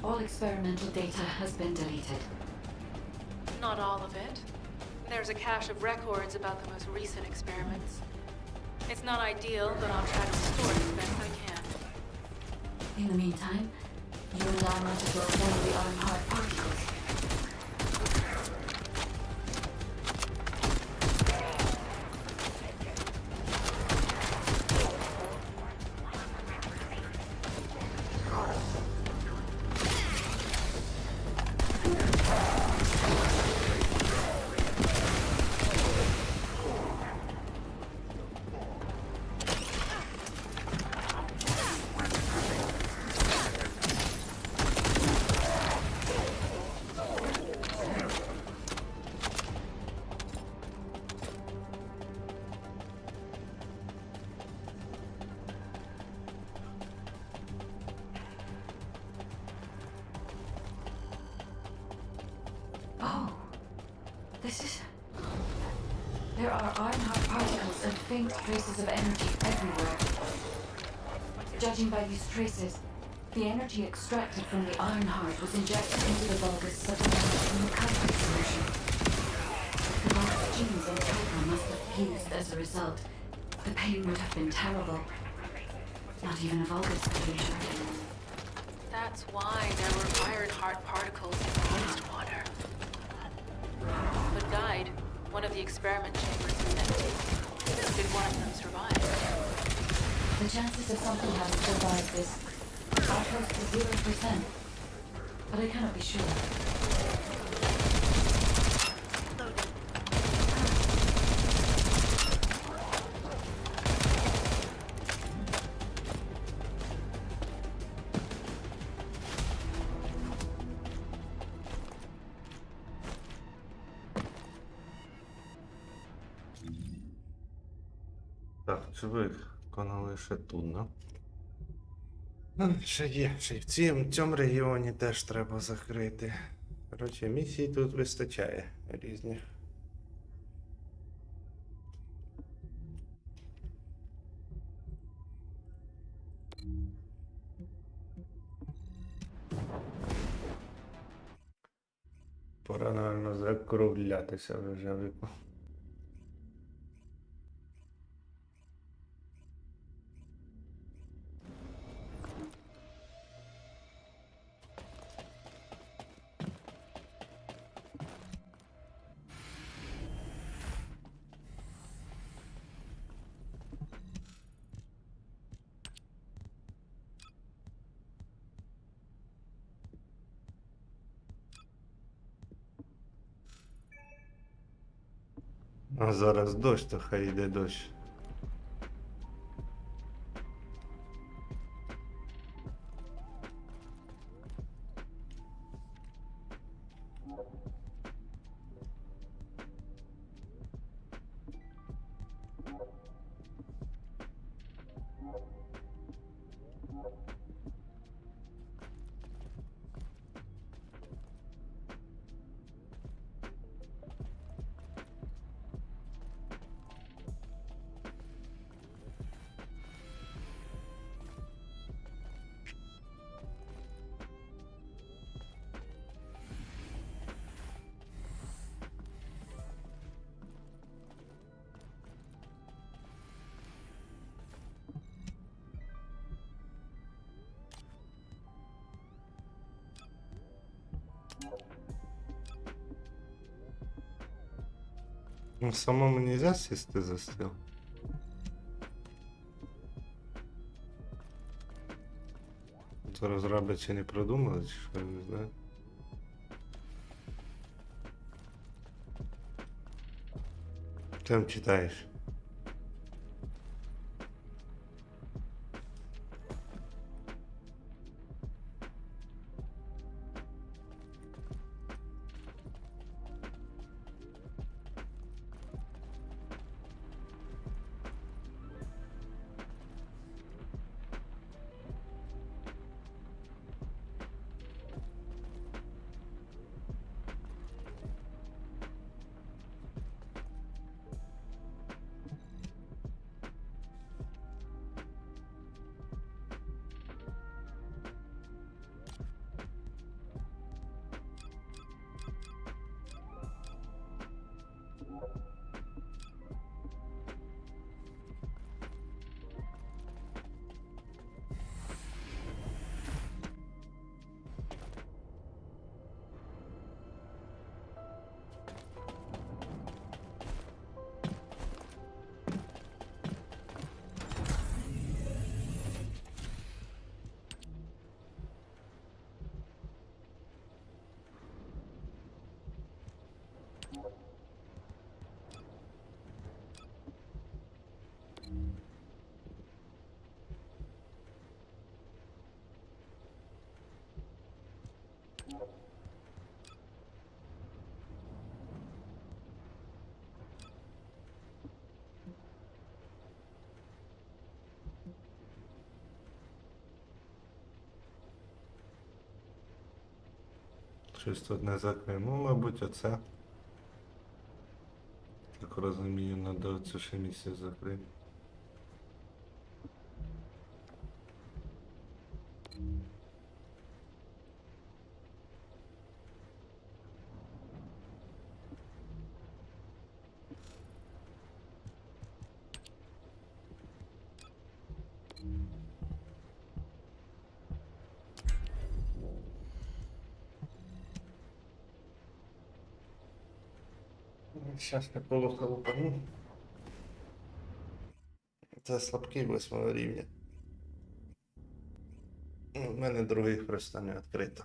All experimental data has been deleted. Not all of it. There's a cache of records about the most recent experiments. It's not ideal, but I'll try to restore it as best I can. In the meantime, you and I might as well follow the iron heart particles. There are iron heart particles and faint traces of energy everywhere. Judging by these traces, the energy extracted from the iron heart was injected into the Vulgus subatomic from the Kuiper solution. The Vulgus genes and Kuiper must have fused as a result. The pain would have been terrible. Not even a Vulgus could ensure it. That's why there were iron heart particles in the wastewater. But died. One of the experiment chambers is empty. Did one of them survive? The chances of something having survived this are close to 0%, but I cannot be sure. Так, чувак, виконали ще тут, да? Ще є, ще й в цьому регіоні теж треба закрити. Коротше, місій тут вистачає різних. Пора, напевно, закруглятися вже віку. А зараз дощ, то хай йде дощ. Ну, самому нельзя сісти за стіл. Це розробники не продумали, чи що, я не знаю. Ти там читаєш? Щось тут не закримо, мабуть, оце. Так розумію, треба оце ще місце закрити. Сейчас я полоха лупану. Це слабкий 8 рівня. У мене других просто не відкрито.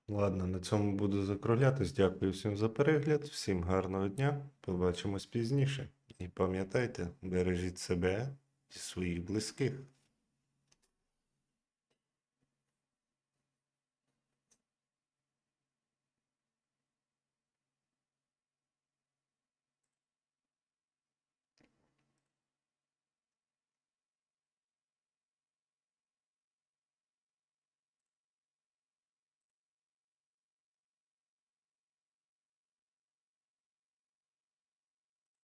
Ладно, на цьому буду закруглятись. Дякую всім за перегляд, всім гарного дня. Побачимось пізніше. І пам'ятайте, бережіть себе і своїх близьких.